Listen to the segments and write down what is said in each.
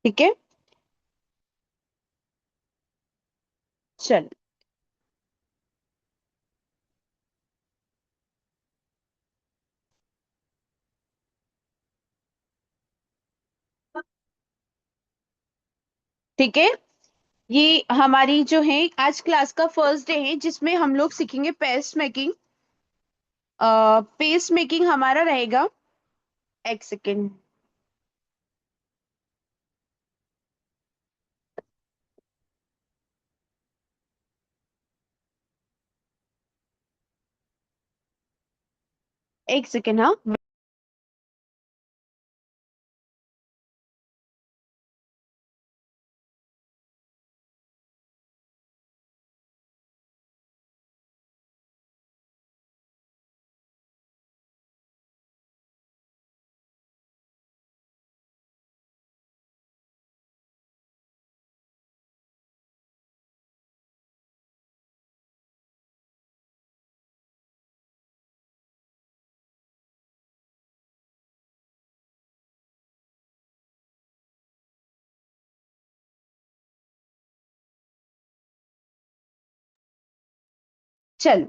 ठीक है। चल। ठीक है। ये हमारी जो है आज क्लास का फर्स्ट डे है जिसमें हम लोग सीखेंगे पेस्ट मेकिंग। पेस्ट मेकिंग हमारा रहेगा। एक सेकेंड। एक सेकेंड, हाँ। चल।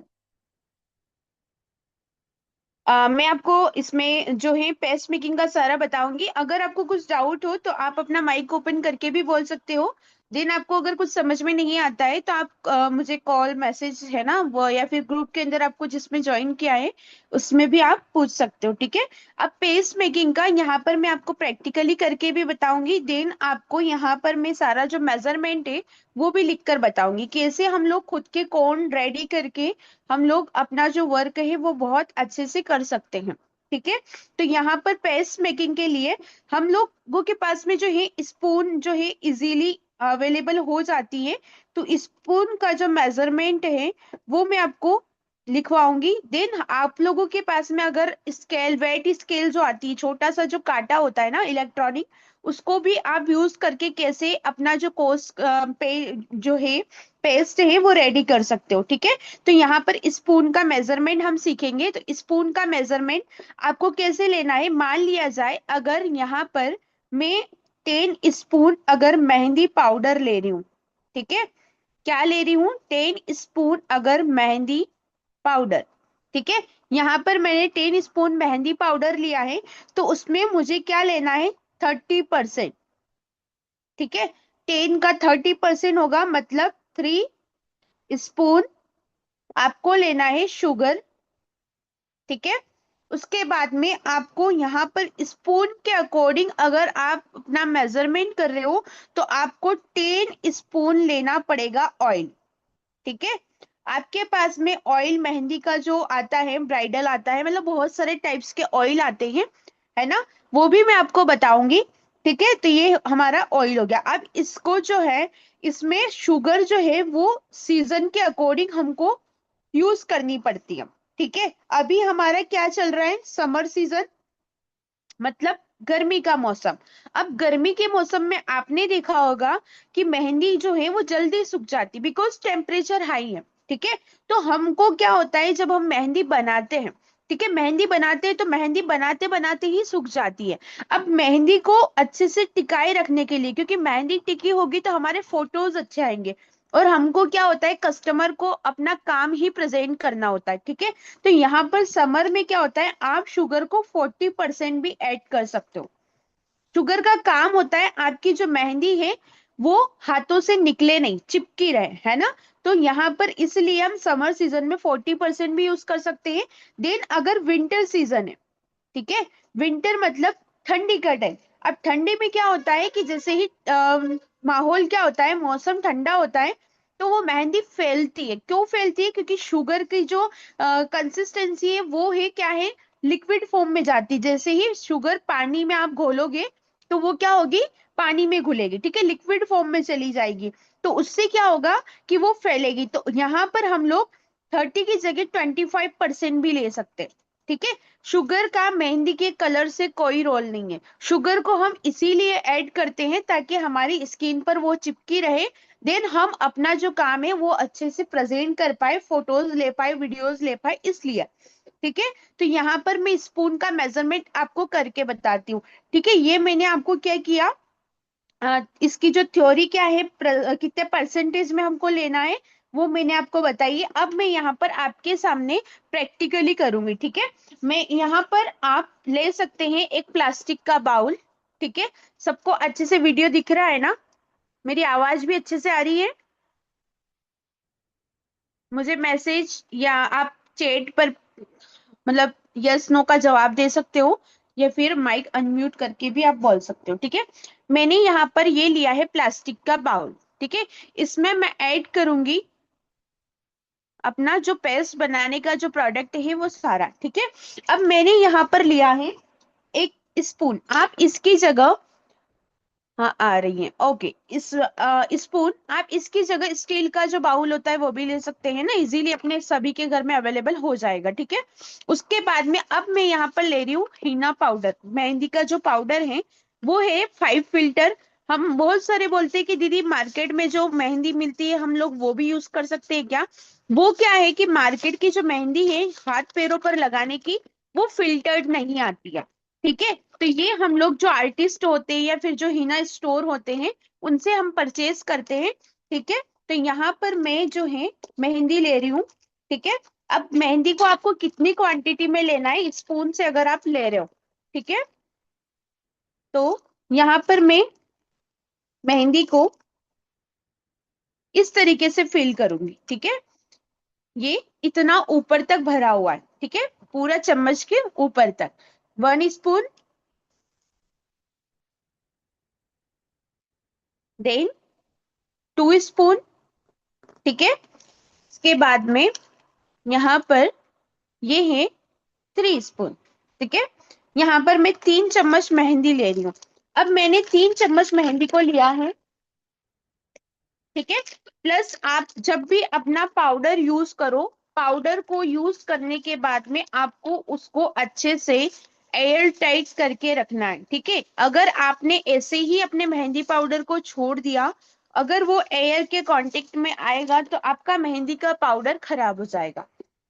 मैं आपको इसमें जो है पेस्ट मेकिंग का सारा बताऊंगी। अगर आपको कुछ डाउट हो तो आप अपना माइक ओपन करके भी बोल सकते हो। देन आपको अगर कुछ समझ में नहीं आता है तो आप मुझे कॉल मैसेज है ना वो, या फिर ग्रुप के अंदर आपको जिसमें ज्वाइन किया है उसमें भी आप पूछ सकते हो। ठीक है। अब पेस्ट मेकिंग का यहाँ पर मैं आपको प्रैक्टिकली करके भी बताऊंगी। देन आपको यहाँ पर मैं सारा जो मेजरमेंट है वो भी लिख कर बताऊंगी, कैसे हम लोग खुद के कोन रेडी करके हम लोग अपना जो वर्क है वो बहुत अच्छे से कर सकते हैं। ठीक है। तो यहाँ पर पेस्ट मेकिंग के लिए हम लोगों के पास में जो है स्पून जो है इजीली अवेलेबल हो जाती है। तो स्पून का जो मेजरमेंट है वो मैं आपको लिखवाऊंगी। देन आप लोगों के पास में अगर स्केल, वेट स्केल जो आती है, छोटा सा जो कांटा होता है ना इलेक्ट्रॉनिक, उसको भी आप यूज करके कैसे अपना जो कोर्स पे जो है पेस्ट है वो रेडी कर सकते हो। ठीक है। तो यहाँ पर स्पून का मेजरमेंट हम सीखेंगे। तो स्पून का मेजरमेंट आपको कैसे लेना है, मान लिया जाए अगर यहाँ पर मैं 10 स्पून अगर मेहंदी पाउडर ले रही हूँ। ठीक है। क्या ले रही हूँ? 10 स्पून अगर मेहंदी पाउडर। ठीक है। यहाँ पर मैंने 10 स्पून मेहंदी पाउडर लिया है। तो उसमें मुझे क्या लेना है? 30%। ठीक है। 10 का 30% होगा मतलब 3 स्पून आपको लेना है शुगर। ठीक है। उसके बाद में आपको यहाँ पर स्पून के अकॉर्डिंग अगर आप अपना मेजरमेंट कर रहे हो तो आपको 10 स्पून लेना पड़ेगा ऑयल। ठीक है। आपके पास में ऑयल मेहंदी का जो आता है, ब्राइडल आता है, मतलब बहुत सारे टाइप्स के ऑयल आते हैं, है ना, वो भी मैं आपको बताऊंगी। ठीक है। तो ये हमारा ऑयल हो गया। अब इसको जो है, इसमें शुगर जो है वो सीजन के अकॉर्डिंग हमको यूज करनी पड़ती है। ठीक है। अभी हमारा क्या चल रहा है? समर सीजन, मतलब गर्मी का मौसम। अब गर्मी के मौसम में आपने देखा होगा कि मेहंदी जो है वो जल्दी सूख जाती, बिकॉज टेम्परेचर हाई है। ठीक है। तो हमको क्या होता है जब हम मेहंदी बनाते हैं, ठीक है, मेहंदी बनाते हैं तो मेहंदी बनाते बनाते ही सूख जाती है। अब मेहंदी को अच्छे से टिकाए रखने के लिए, क्योंकि मेहंदी टिकी होगी तो हमारे फोटोज अच्छे आएंगे, और हमको क्या होता है कस्टमर को अपना काम ही प्रेजेंट करना होता है। ठीक है। तो यहाँ पर समर में क्या होता है, आप शुगर को 40% भी ऐड कर सकते हो। शुगर का काम होता है आपकी जो मेहंदी है वो हाथों से निकले नहीं, चिपकी रहे, है ना। तो यहाँ पर इसलिए हम समर सीजन में 40% भी यूज कर सकते हैं। देन अगर विंटर सीजन है, ठीक है, विंटर मतलब ठंडी का टाइम। अब ठंडी में क्या होता है कि जैसे ही माहौल क्या होता है, मौसम ठंडा होता है, तो वो मेहंदी फैलती है। क्यों फैलती है? क्योंकि शुगर की जो कंसिस्टेंसी है वो है क्या है, लिक्विड फॉर्म में जाती है। जैसे ही शुगर पानी में आप घोलोगे तो वो क्या होगी, पानी में घुलेगी, ठीक है, लिक्विड फॉर्म में चली जाएगी। तो उससे क्या होगा कि वो फैलेगी। तो यहाँ पर हम लोग 30 की जगह 25% भी ले सकते हैं। ठीक है। शुगर का मेहंदी के कलर से कोई रोल नहीं है। शुगर को हम इसीलिए ऐड करते हैं ताकि हमारी स्किन पर वो चिपकी रहे। देन हम अपना जो काम है वो अच्छे से प्रेजेंट कर पाए, फोटोज ले पाए, वीडियोस ले पाए, इसलिए। ठीक है। तो यहाँ पर मैं स्पून का मेजरमेंट आपको करके बताती हूँ। ठीक है। ये मैंने आपको क्या किया, इसकी जो थ्योरी क्या है, कितने परसेंटेज में हमको लेना है, वो मैंने आपको बताई है। अब मैं यहाँ पर आपके सामने प्रैक्टिकली करूंगी, ठीक है। मैं यहाँ पर, आप ले सकते हैं एक प्लास्टिक का बाउल, ठीक है। सबको अच्छे से वीडियो दिख रहा है ना? मेरी आवाज भी अच्छे से आ रही है? मुझे मैसेज या आप चैट पर मतलब यस नो का जवाब दे सकते हो, या फिर माइक अनम्यूट करके भी आप बोल सकते हो, ठीक है। मैंने यहाँ पर ये लिया है प्लास्टिक का बाउल, ठीक है। इसमें मैं ऐड करूंगी अपना जो पेस्ट बनाने का जो प्रोडक्ट है वो सारा, ठीक है। अब मैंने यहाँ पर लिया है एक स्पून, आप इसकी जगह, हाँ आ रही है, ओके। इस स्पून आप इसकी जगह स्टील का जो बाउल होता है वो भी ले सकते हैं ना, इजीली अपने सभी के घर में अवेलेबल हो जाएगा, ठीक है। उसके बाद में अब मैं यहाँ पर ले रही हूँ हीना पाउडर, मेहंदी का जो पाउडर है वो है 5 फिल्टर। हम बहुत सारे बोलते हैं कि दीदी मार्केट में जो मेहंदी मिलती है हम लोग वो भी यूज कर सकते हैं क्या? वो क्या है कि मार्केट की जो मेहंदी है हाथ पैरों पर लगाने की, वो फिल्टर्ड नहीं आती है, ठीक है। तो ये हम लोग जो आर्टिस्ट होते हैं या फिर जो हिना स्टोर होते हैं उनसे हम परचेज करते हैं, ठीक है। तो यहाँ पर मैं जो है मेहंदी ले रही हूँ, ठीक है। अब मेहंदी को आपको कितनी क्वांटिटी में लेना है, स्पून से अगर आप ले रहे हो, ठीक है। तो यहाँ पर मैं मेहंदी को इस तरीके से फिल करूंगी, ठीक है। ये इतना ऊपर तक भरा हुआ है, ठीक है, पूरा चम्मच के ऊपर तक। 1 स्पून, देन 2 स्पून, ठीक है। इसके बाद में यहाँ पर ये है 3 स्पून, ठीक है। यहाँ पर मैं 3 चम्मच मेहंदी ले रही हूँ। अब मैंने 3 चम्मच मेहंदी को लिया है, ठीक है। प्लस आप जब भी अपना पाउडर यूज करो, पाउडर को यूज करने के बाद में आपको उसको अच्छे से एयर टाइट करके रखना है, ठीक है। अगर आपने ऐसे ही अपने मेहंदी पाउडर को छोड़ दिया, अगर वो एयर के कांटेक्ट में आएगा तो आपका मेहंदी का पाउडर खराब हो जाएगा,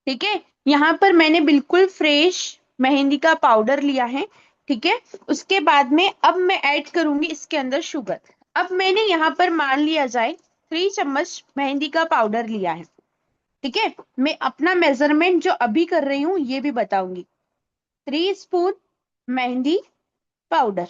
ठीक है। यहाँ पर मैंने बिल्कुल फ्रेश मेहंदी का पाउडर लिया है, ठीक है। उसके बाद में अब मैं ऐड करूंगी इसके अंदर शुगर। अब मैंने यहाँ पर मान लिया जाए 3 चम्मच मेहंदी का पाउडर लिया है, ठीक है। मैं अपना मेजरमेंट जो अभी कर रही हूँ ये भी बताऊंगी। 3 स्पून मेहंदी पाउडर,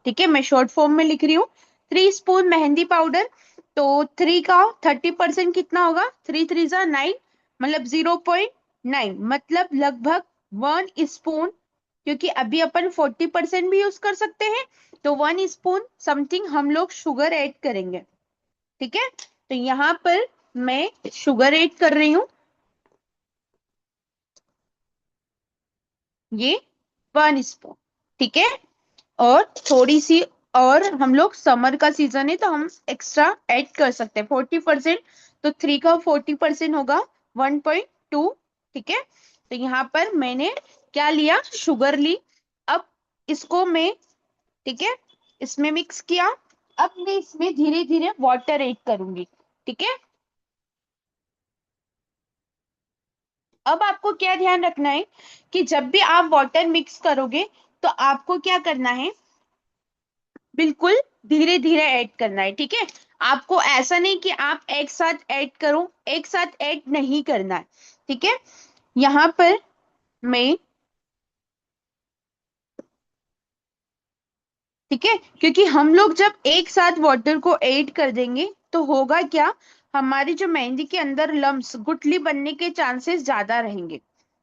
ठीक है, मैं शॉर्ट फॉर्म में लिख रही हूँ। 3 स्पून मेहंदी पाउडर, तो 3 का 30% कितना होगा? 3 3 जा 9, मतलब 0.9, मतलब लगभग 1 स्पून। क्योंकि अभी अपन 40% भी यूज कर सकते हैं, तो 1 स्पून समथिंग हम लोग शुगर ऐड करेंगे, ठीक है। तो यहाँ पर मैं शुगर ऐड कर रही हूँ, ये 1 स्पून, ठीक है। और थोड़ी सी, और हम लोग समर का सीजन है तो हम एक्स्ट्रा ऐड कर सकते हैं 40%। तो 3 का 40% होगा 1.2, ठीक है। तो यहाँ पर मैंने क्या लिया? शुगर ली। अब इसको मैं, ठीक है, इसमें मिक्स किया। अब मैं इसमें धीरे धीरे वाटर ऐड करूंगी, ठीक है। अब आपको क्या ध्यान रखना है कि जब भी आप वाटर मिक्स करोगे तो आपको क्या करना है, बिल्कुल धीरे धीरे ऐड करना है, ठीक है। आपको ऐसा नहीं कि आप एक साथ ऐड करो, एक साथ ऐड नहीं करना है, ठीक है। यहाँ पर मैं, ठीक है, क्योंकि हम लोग जब एक साथ वाटर को ऐड कर देंगे तो होगा क्या, हमारी जो मेहंदी के अंदर लम्स गुठली बनने के चांसेस ज्यादा रहेंगे,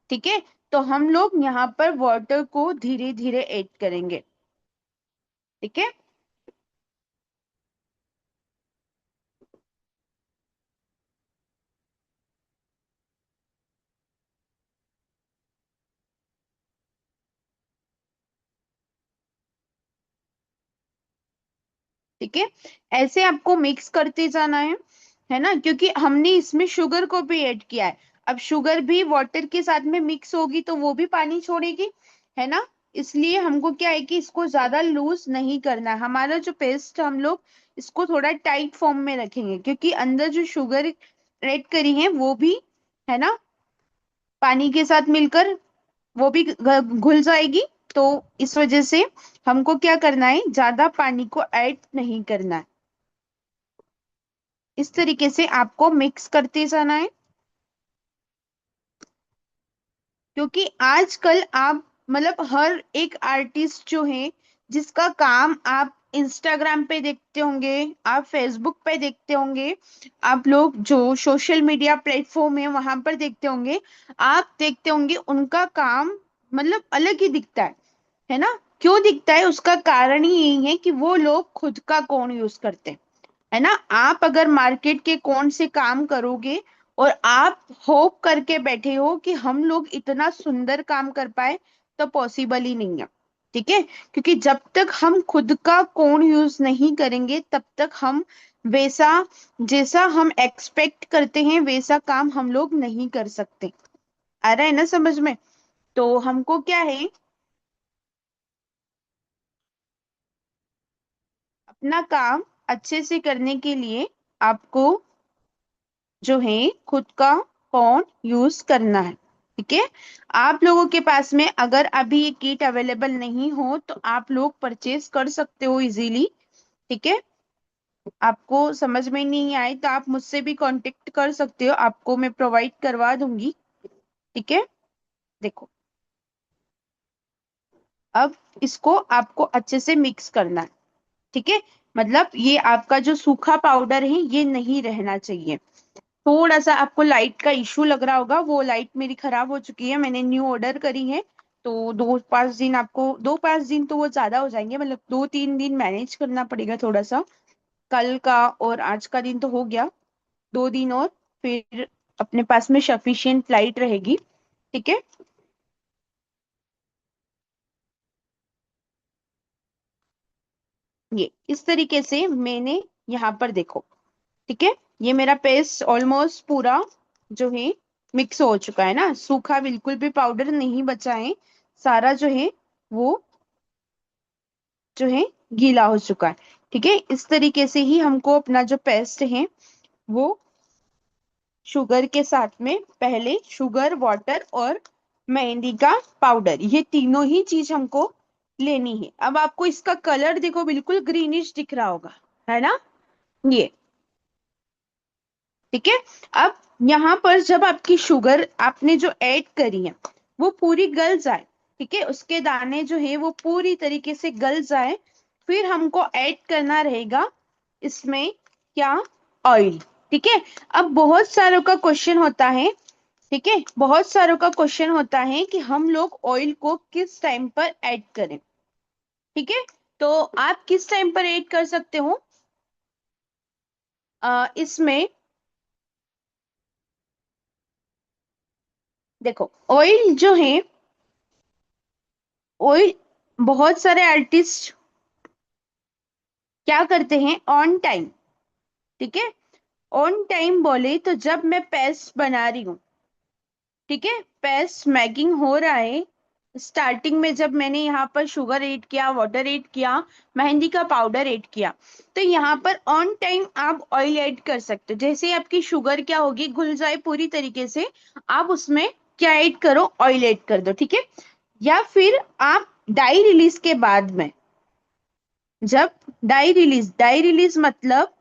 ठीक है। तो हम लोग यहाँ पर वाटर को धीरे धीरे ऐड करेंगे, ठीक है। ठीक है, ऐसे आपको मिक्स करते जाना है ना, क्योंकि हमने इसमें शुगर को भी ऐड किया है। अब शुगर भी वाटर के साथ में मिक्स होगी तो वो भी पानी छोड़ेगी, है ना। इसलिए हमको क्या है कि इसको ज्यादा लूज नहीं करना है। हमारा जो पेस्ट, हम लोग इसको थोड़ा टाइट फॉर्म में रखेंगे, क्योंकि अंदर जो शुगर ऐड करी है वो भी, है ना, पानी के साथ मिलकर वो भी घुल जाएगी। तो इस वजह से हमको क्या करना है, ज्यादा पानी को ऐड नहीं करना है। इस तरीके से आपको मिक्स करते जाना है। क्योंकि आजकल आप मतलब हर एक आर्टिस्ट जो है, जिसका काम आप इंस्टाग्राम पे देखते होंगे, आप फेसबुक पे देखते होंगे, आप लोग जो सोशल मीडिया प्लेटफॉर्म है वहां पर देखते होंगे, आप देखते होंगे उनका काम मतलब अलग ही दिखता है ना। क्यों दिखता है, उसका कारण ही यही है कि वो लोग खुद का कौन यूज करते हैं, है ना। आप अगर मार्केट के कौन से काम करोगे और आप होप करके बैठे हो कि हम लोग इतना सुंदर काम कर पाए, तो पॉसिबल ही नहीं है। ठीक है, क्योंकि जब तक हम खुद का कौन यूज नहीं करेंगे तब तक हम वैसा, जैसा हम एक्सपेक्ट करते हैं वैसा काम हम लोग नहीं कर सकते। आ रहा है ना समझ में। तो हमको क्या है, अपना काम अच्छे से करने के लिए आपको जो है खुद का फोन यूज करना है। ठीक है, आप लोगों के पास में अगर अभी ये किट अवेलेबल नहीं हो तो आप लोग परचेज कर सकते हो इजीली। ठीक है, आपको समझ में नहीं आए तो आप मुझसे भी कांटेक्ट कर सकते हो, आपको मैं प्रोवाइड करवा दूंगी। ठीक है, देखो अब इसको आपको अच्छे से मिक्स करना है। ठीक है, मतलब ये आपका जो सूखा पाउडर है ये नहीं रहना चाहिए। थोड़ा सा आपको लाइट का इशू लग रहा होगा, वो लाइट मेरी खराब हो चुकी है, मैंने न्यू ऑर्डर करी है। तो 2-5 दिन आपको, 2-5 दिन तो वो ज्यादा हो जाएंगे, मतलब 2-3 दिन मैनेज करना पड़ेगा थोड़ा सा। कल का और आज का दिन तो हो गया, 2 दिन और, फिर अपने पास में सफिशियंट लाइट रहेगी। ठीक है, ये इस तरीके से मैंने यहाँ पर देखो। ठीक है, ये मेरा पेस्ट ऑलमोस्ट पूरा जो है मिक्स हो चुका है ना, सूखा बिल्कुल भी पाउडर नहीं बचा है, सारा जो है वो जो है गीला हो चुका है। ठीक है, इस तरीके से ही हमको अपना जो पेस्ट है वो शुगर के साथ में, पहले शुगर, वाटर और मेहंदी का पाउडर, ये तीनों ही चीज हमको लेनी है। अब आपको इसका कलर देखो बिल्कुल ग्रीनिश दिख रहा होगा, है ना, ये। ठीक है, अब यहाँ पर जब आपकी शुगर आपने जो ऐड करी है वो पूरी गल जाए, ठीक है, उसके दाने जो है वो पूरी तरीके से गल जाए, फिर हमको ऐड करना रहेगा इसमें क्या, ऑयल। ठीक है, अब बहुत सारों का क्वेश्चन होता है, ठीक है, बहुत सारों का क्वेश्चन होता है कि हम लोग ऑयल को किस टाइम पर ऐड करें। ठीक है, तो आप किस टाइम पर ऐड कर सकते हो, इसमें देखो ऑयल जो है, ऑयल बहुत सारे आर्टिस्ट क्या करते हैं ऑन टाइम। ठीक है, ऑन टाइम बोले तो जब मैं पेस्ट बना रही हूँ, ठीक है, पेस्ट मैकिंग हो रहा है, स्टार्टिंग में जब मैंने यहाँ पर शुगर ऐड किया, वाटर ऐड किया, मेहंदी का पाउडर ऐड किया, तो यहाँ पर ऑन टाइम आप ऑयल ऐड कर सकते हो। जैसे ही आपकी शुगर क्या होगी, घुल जाए पूरी तरीके से, आप उसमें क्या ऐड करो, ऑयल ऐड कर दो। ठीक है, या फिर आप डाई रिलीज के बाद में, जब डाई रिलीज मतलब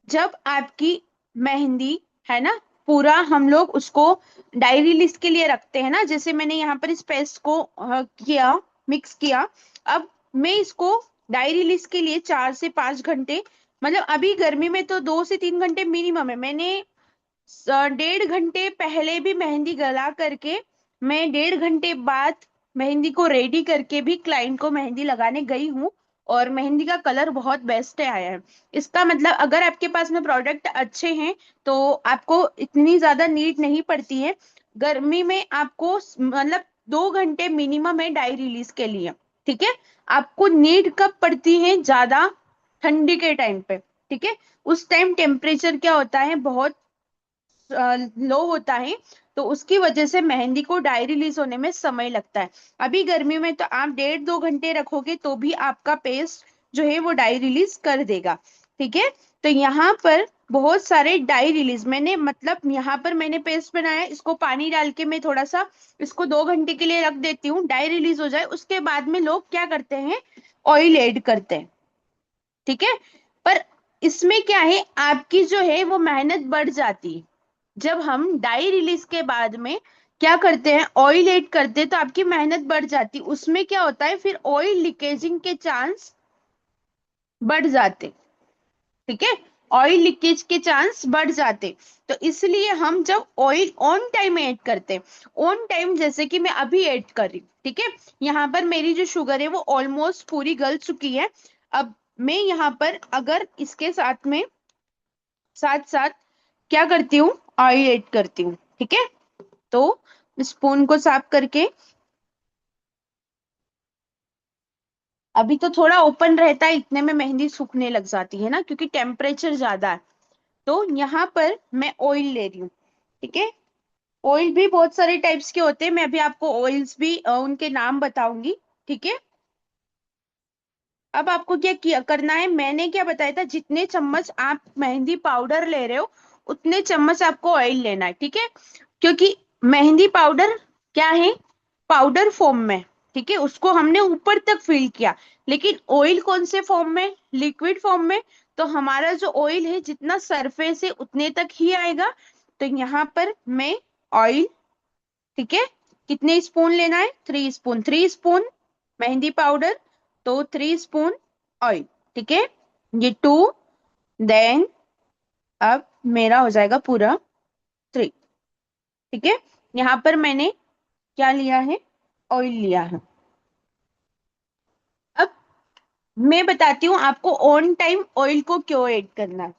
जब आपकी मेहंदी, है ना, पूरा हम लोग उसको डायरी लिस्ट के लिए रखते हैं ना, जैसे मैंने यहाँ पर इस पेस्ट को किया, मिक्स किया। अब मैं इसको डायरी लिस्ट के लिए 4 से 5 घंटे, मतलब अभी गर्मी में तो 2 से 3 घंटे मिनिमम है, मैंने 1.5 घंटे पहले भी मेहंदी गला करके, मैं 1.5 घंटे बाद मेहंदी को रेडी करके भी क्लाइंट को मेहंदी लगाने गई हूँ, और मेहंदी का कलर बहुत बेस्ट है आया है। इसका मतलब अगर आपके पास में प्रोडक्ट अच्छे हैं तो आपको इतनी ज्यादा नीड नहीं पड़ती है। गर्मी में आपको मतलब 2 घंटे मिनिमम है डाई रिलीज के लिए। ठीक है, आपको नीड कब पड़ती है, ज्यादा ठंडी के टाइम पे। ठीक है, उस टाइम टेम्परेचर क्या होता है, बहुत लो होता है, तो उसकी वजह से मेहंदी को डाई रिलीज होने में समय लगता है। अभी गर्मी में तो आप 1.5-2 घंटे रखोगे तो भी आपका पेस्ट जो है वो डाई रिलीज कर देगा। ठीक है, तो यहाँ पर बहुत सारे डाई रिलीज मैंने, मतलब यहाँ पर मैंने पेस्ट बनाया, इसको पानी डाल के मैं थोड़ा सा इसको 2 घंटे के लिए रख देती हूँ, डाई रिलीज हो जाए, उसके बाद में लोग क्या करते हैं, ऑयल ऐड करते हैं, ठीक है। पर इसमें क्या है, आपकी जो है वो मेहनत बढ़ जाती है। जब हम डाई रिलीज के बाद में क्या करते हैं, ऑयल ऐड करते हैं, तो आपकी मेहनत बढ़ जाती है। उसमें क्या होता है, फिर ऑयल लीकेजिंग के चांस बढ़ जाते, ठीक है। ऑयल लीकेज के चांस बढ़ जाते। तो इसलिए हम जब ऑयल ऑन टाइम ऐड करते हैं, ऑन टाइम जैसे कि मैं अभी ऐड कर रही हूँ, ठीक है। यहाँ पर मेरी जो शुगर है वो ऑलमोस्ट पूरी गल चुकी है। अब मैं यहाँ पर अगर इसके साथ में साथ साथ क्या करती हूँ, ऑयल ऐड करती हूँ, ठीक है। तो स्पून को साफ करके, अभी तो थोड़ा ओपन रहता है, इतने में मेहंदी सूखने लग जाती है ना, क्योंकि टेम्परेचर ज्यादा है। तो यहाँ पर मैं ऑयल ले रही हूँ, ठीक है। ऑयल भी बहुत सारे टाइप्स के होते हैं, मैं अभी आपको ऑयल्स भी उनके नाम बताऊंगी, ठीक है। अब आपको क्या किया करना है, मैंने क्या बताया था, जितने चम्मच आप मेहंदी पाउडर ले रहे हो उतने चम्मच आपको ऑयल लेना है, ठीक है। क्योंकि मेहंदी पाउडर क्या है, पाउडर फॉर्म में, ठीक है, उसको हमने ऊपर तक फिल किया। लेकिन ऑयल कौन से फॉर्म में, लिक्विड फॉर्म में। तो हमारा जो ऑयल है जितना सरफेस है उतने तक ही आएगा। तो यहाँ पर मैं ऑयल, ठीक है, कितने स्पून लेना है, 3 स्पून, 3 स्पून मेहंदी पाउडर, तो 3 स्पून ऑयल, ठीक है। ये 2, देन अब मेरा हो जाएगा पूरा 3, ठीक है। यहाँ पर मैंने क्या लिया है, ऑयल लिया है। अब मैं बताती हूँ आपको ऑन टाइम ऑयल को क्यों ऐड करना है।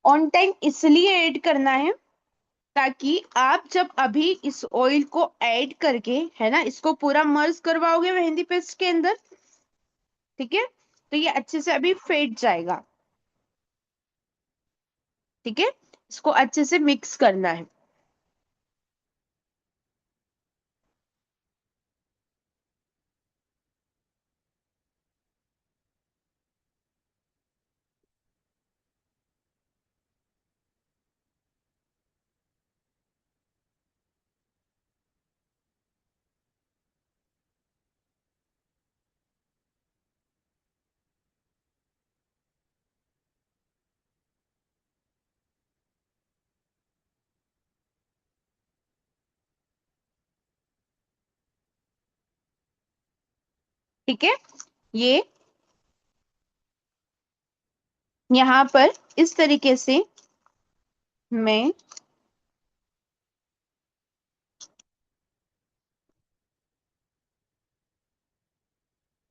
ऑन टाइम इसलिए ऐड करना है ताकि आप जब अभी इस ऑयल को ऐड करके, है ना, इसको पूरा मर्ज करवाओगे मेहंदी पेस्ट के अंदर, ठीक है, तो ये अच्छे से अभी फेट जाएगा, ठीक है। इसको अच्छे से मिक्स करना है, ठीक है। ये यहाँ पर इस तरीके से मैं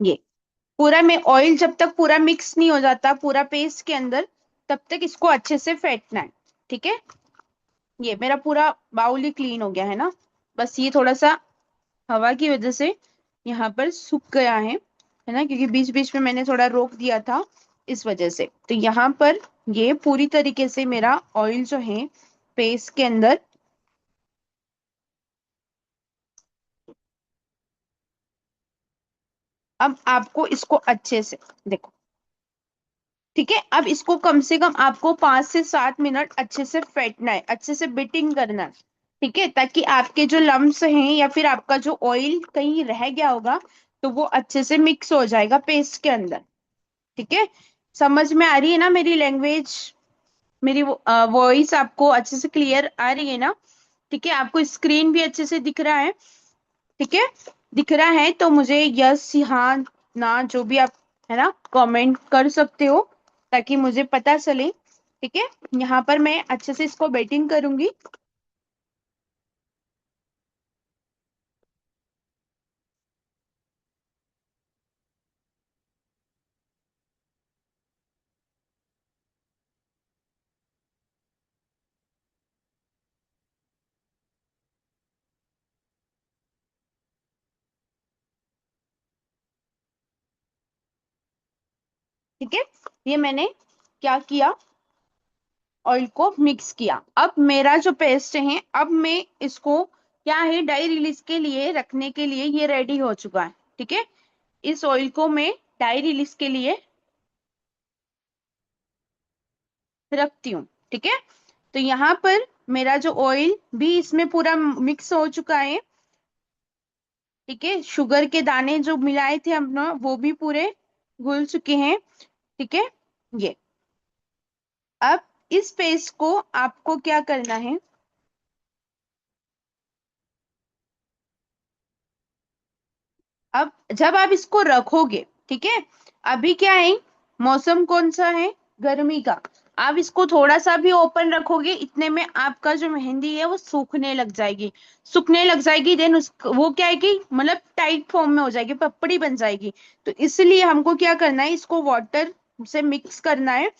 ये पूरा, मैं ऑयल जब तक पूरा मिक्स नहीं हो जाता पूरा पेस्ट के अंदर, तब तक इसको अच्छे से फेंटना है, ठीक है। ये मेरा पूरा बाउल ही क्लीन हो गया है ना, बस ये थोड़ा सा हवा की वजह से यहाँ पर सूख गया है ना, क्योंकि बीच बीच में मैंने थोड़ा रोक दिया था, इस वजह से। तो यहाँ पर ये पूरी तरीके से मेरा ऑयल जो है पेस्ट के अंदर, अब आपको इसको अच्छे से देखो, ठीक है। अब इसको कम से कम आपको 5 से 7 मिनट अच्छे से फेंटना है, अच्छे से बीटिंग करना है, ठीक है, ताकि आपके जो लम्स हैं या फिर आपका जो ऑयल कहीं रह गया होगा तो वो अच्छे से मिक्स हो जाएगा पेस्ट के अंदर, ठीक है। समझ में आ रही है ना मेरी लैंग्वेज, मेरी वॉइस आपको अच्छे से क्लियर आ रही है ना, ठीक है। आपको स्क्रीन भी अच्छे से दिख रहा है, ठीक है। दिख रहा है तो मुझे यस, हाँ, ना, जो भी आप, है ना, कमेंट कर सकते हो, ताकि मुझे पता चले, ठीक है। यहाँ पर मैं अच्छे से इसको बेटिंग करूंगी, ठीक है। ये मैंने क्या किया, ऑयल को मिक्स किया। अब मेरा जो पेस्ट है, अब मैं इसको क्या है, डाई रिलीज के लिए रखने के लिए ये रेडी हो चुका है, ठीक है। इस ऑयल को मैं डाई रिलीज के लिए रखती हूँ, ठीक है। तो यहाँ पर मेरा जो ऑयल भी इसमें पूरा मिक्स हो चुका है, ठीक है, शुगर के दाने जो मिलाए थे हमने वो भी पूरे घुल चुके हैं। ठीक है, ये अब इस पेस्ट को आपको क्या करना है, अब जब आप इसको रखोगे, ठीक है, अभी क्या है, मौसम कौन सा है, गर्मी का। आप इसको थोड़ा सा भी ओपन रखोगे, इतने में आपका जो मेहंदी है वो सूखने लग जाएगी। सूखने लग जाएगी, देन उस वो क्या है कि मतलब टाइट फॉर्म में हो जाएगी, पपड़ी बन जाएगी। तो इसलिए हमको क्या करना है, इसको वाटर से मिक्स करना है।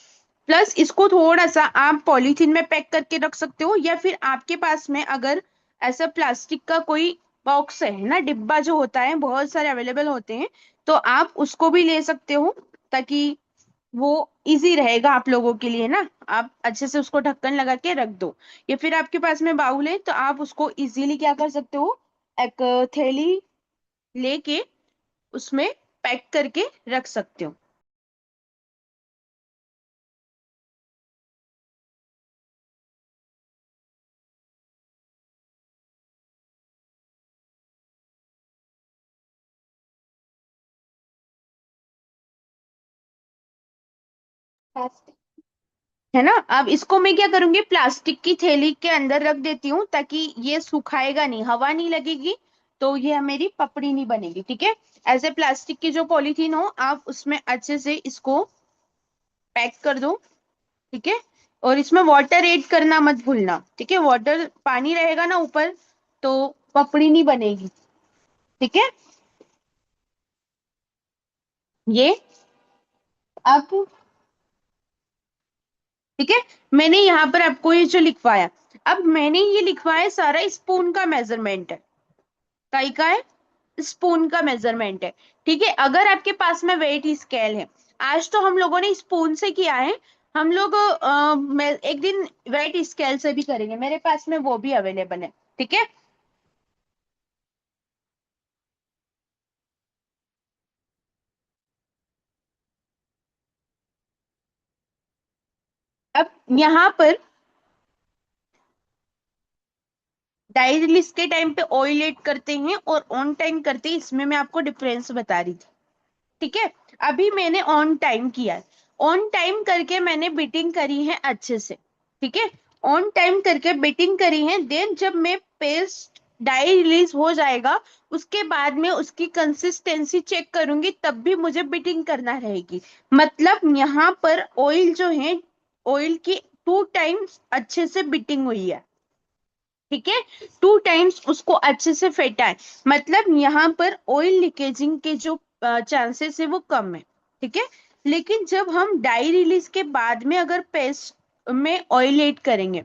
प्लस इसको थोड़ा सा आप पॉलीथीन में पैक करके रख सकते हो, या फिर आपके पास में अगर ऐसा प्लास्टिक का कोई बॉक्स है ना, डिब्बा जो होता है, बहुत सारे अवेलेबल होते हैं, तो आप उसको भी ले सकते हो, ताकि वो इजी रहेगा आप लोगों के लिए ना। आप अच्छे से उसको ढक्कन लगा के रख दो, या फिर आपके पास में बाउल है तो आप उसको इजीली क्या कर सकते हो, एक थैली लेके उसमें पैक करके रख सकते हो। है ना, अब इसको मैं क्या करूंगी, प्लास्टिक की थैली के अंदर रख देती हूँ, ताकि ये सुखाएगा नहीं, हवा नहीं लगेगी, तो ये मेरी पपड़ी नहीं बनेगी। ठीक है, ऐसे प्लास्टिक की जो पॉलीथीन हो आप उसमें अच्छे से इसको पैक कर दो। ठीक है, और इसमें वाटर ऐड करना मत भूलना। ठीक है, वाटर पानी रहेगा ना ऊपर, तो पपड़ी नहीं बनेगी। ठीक है, ये अब ठीक है, मैंने यहाँ पर आपको ये जो लिखवाया, अब मैंने ये लिखवाया सारा स्पून का मेजरमेंट है, काई का है, स्पून का मेजरमेंट है। ठीक है, अगर आपके पास में वेट स्केल है, आज तो हम लोगों ने स्पून से किया है, हम लोग मैं एक दिन वेट स्केल से भी करेंगे, मेरे पास में वो भी अवेलेबल है। ठीक है, अब यहाँ पर डाई रिलीज के टाइम पे ऑयल ऐड करते हैं और ऑन टाइम करते हैं, इसमें मैं आपको डिफरेंस बता रही थी। ठीक है, अभी मैंने ऑन टाइम किया है, ऑन टाइम करके मैंने बीटिंग करी है अच्छे से। ठीक है, ऑन टाइम करके बीटिंग करी है, देन जब मैं पेस्ट डाई रिलीज हो जाएगा, उसके बाद में उसकी कंसिस्टेंसी चेक करूंगी, तब भी मुझे बीटिंग करना रहेगी। मतलब यहाँ पर ऑयल जो है, ऑयल की 2 टाइम्स अच्छे से बीटिंग हुई है। ठीक है, 2 टाइम्स उसको अच्छे से फेंटा है, मतलब यहाँ पर ऑयल लीकेजिंग के जो चांसेस है वो कम है। ठीक है, लेकिन जब हम डाई रिलीज के बाद में अगर पेस्ट में ऑयल ऐड करेंगे,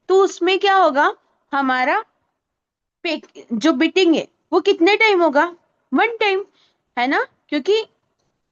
तो उसमें क्या होगा, हमारा जो बिटिंग है वो कितने टाइम होगा, 1 टाइम, है ना, क्योंकि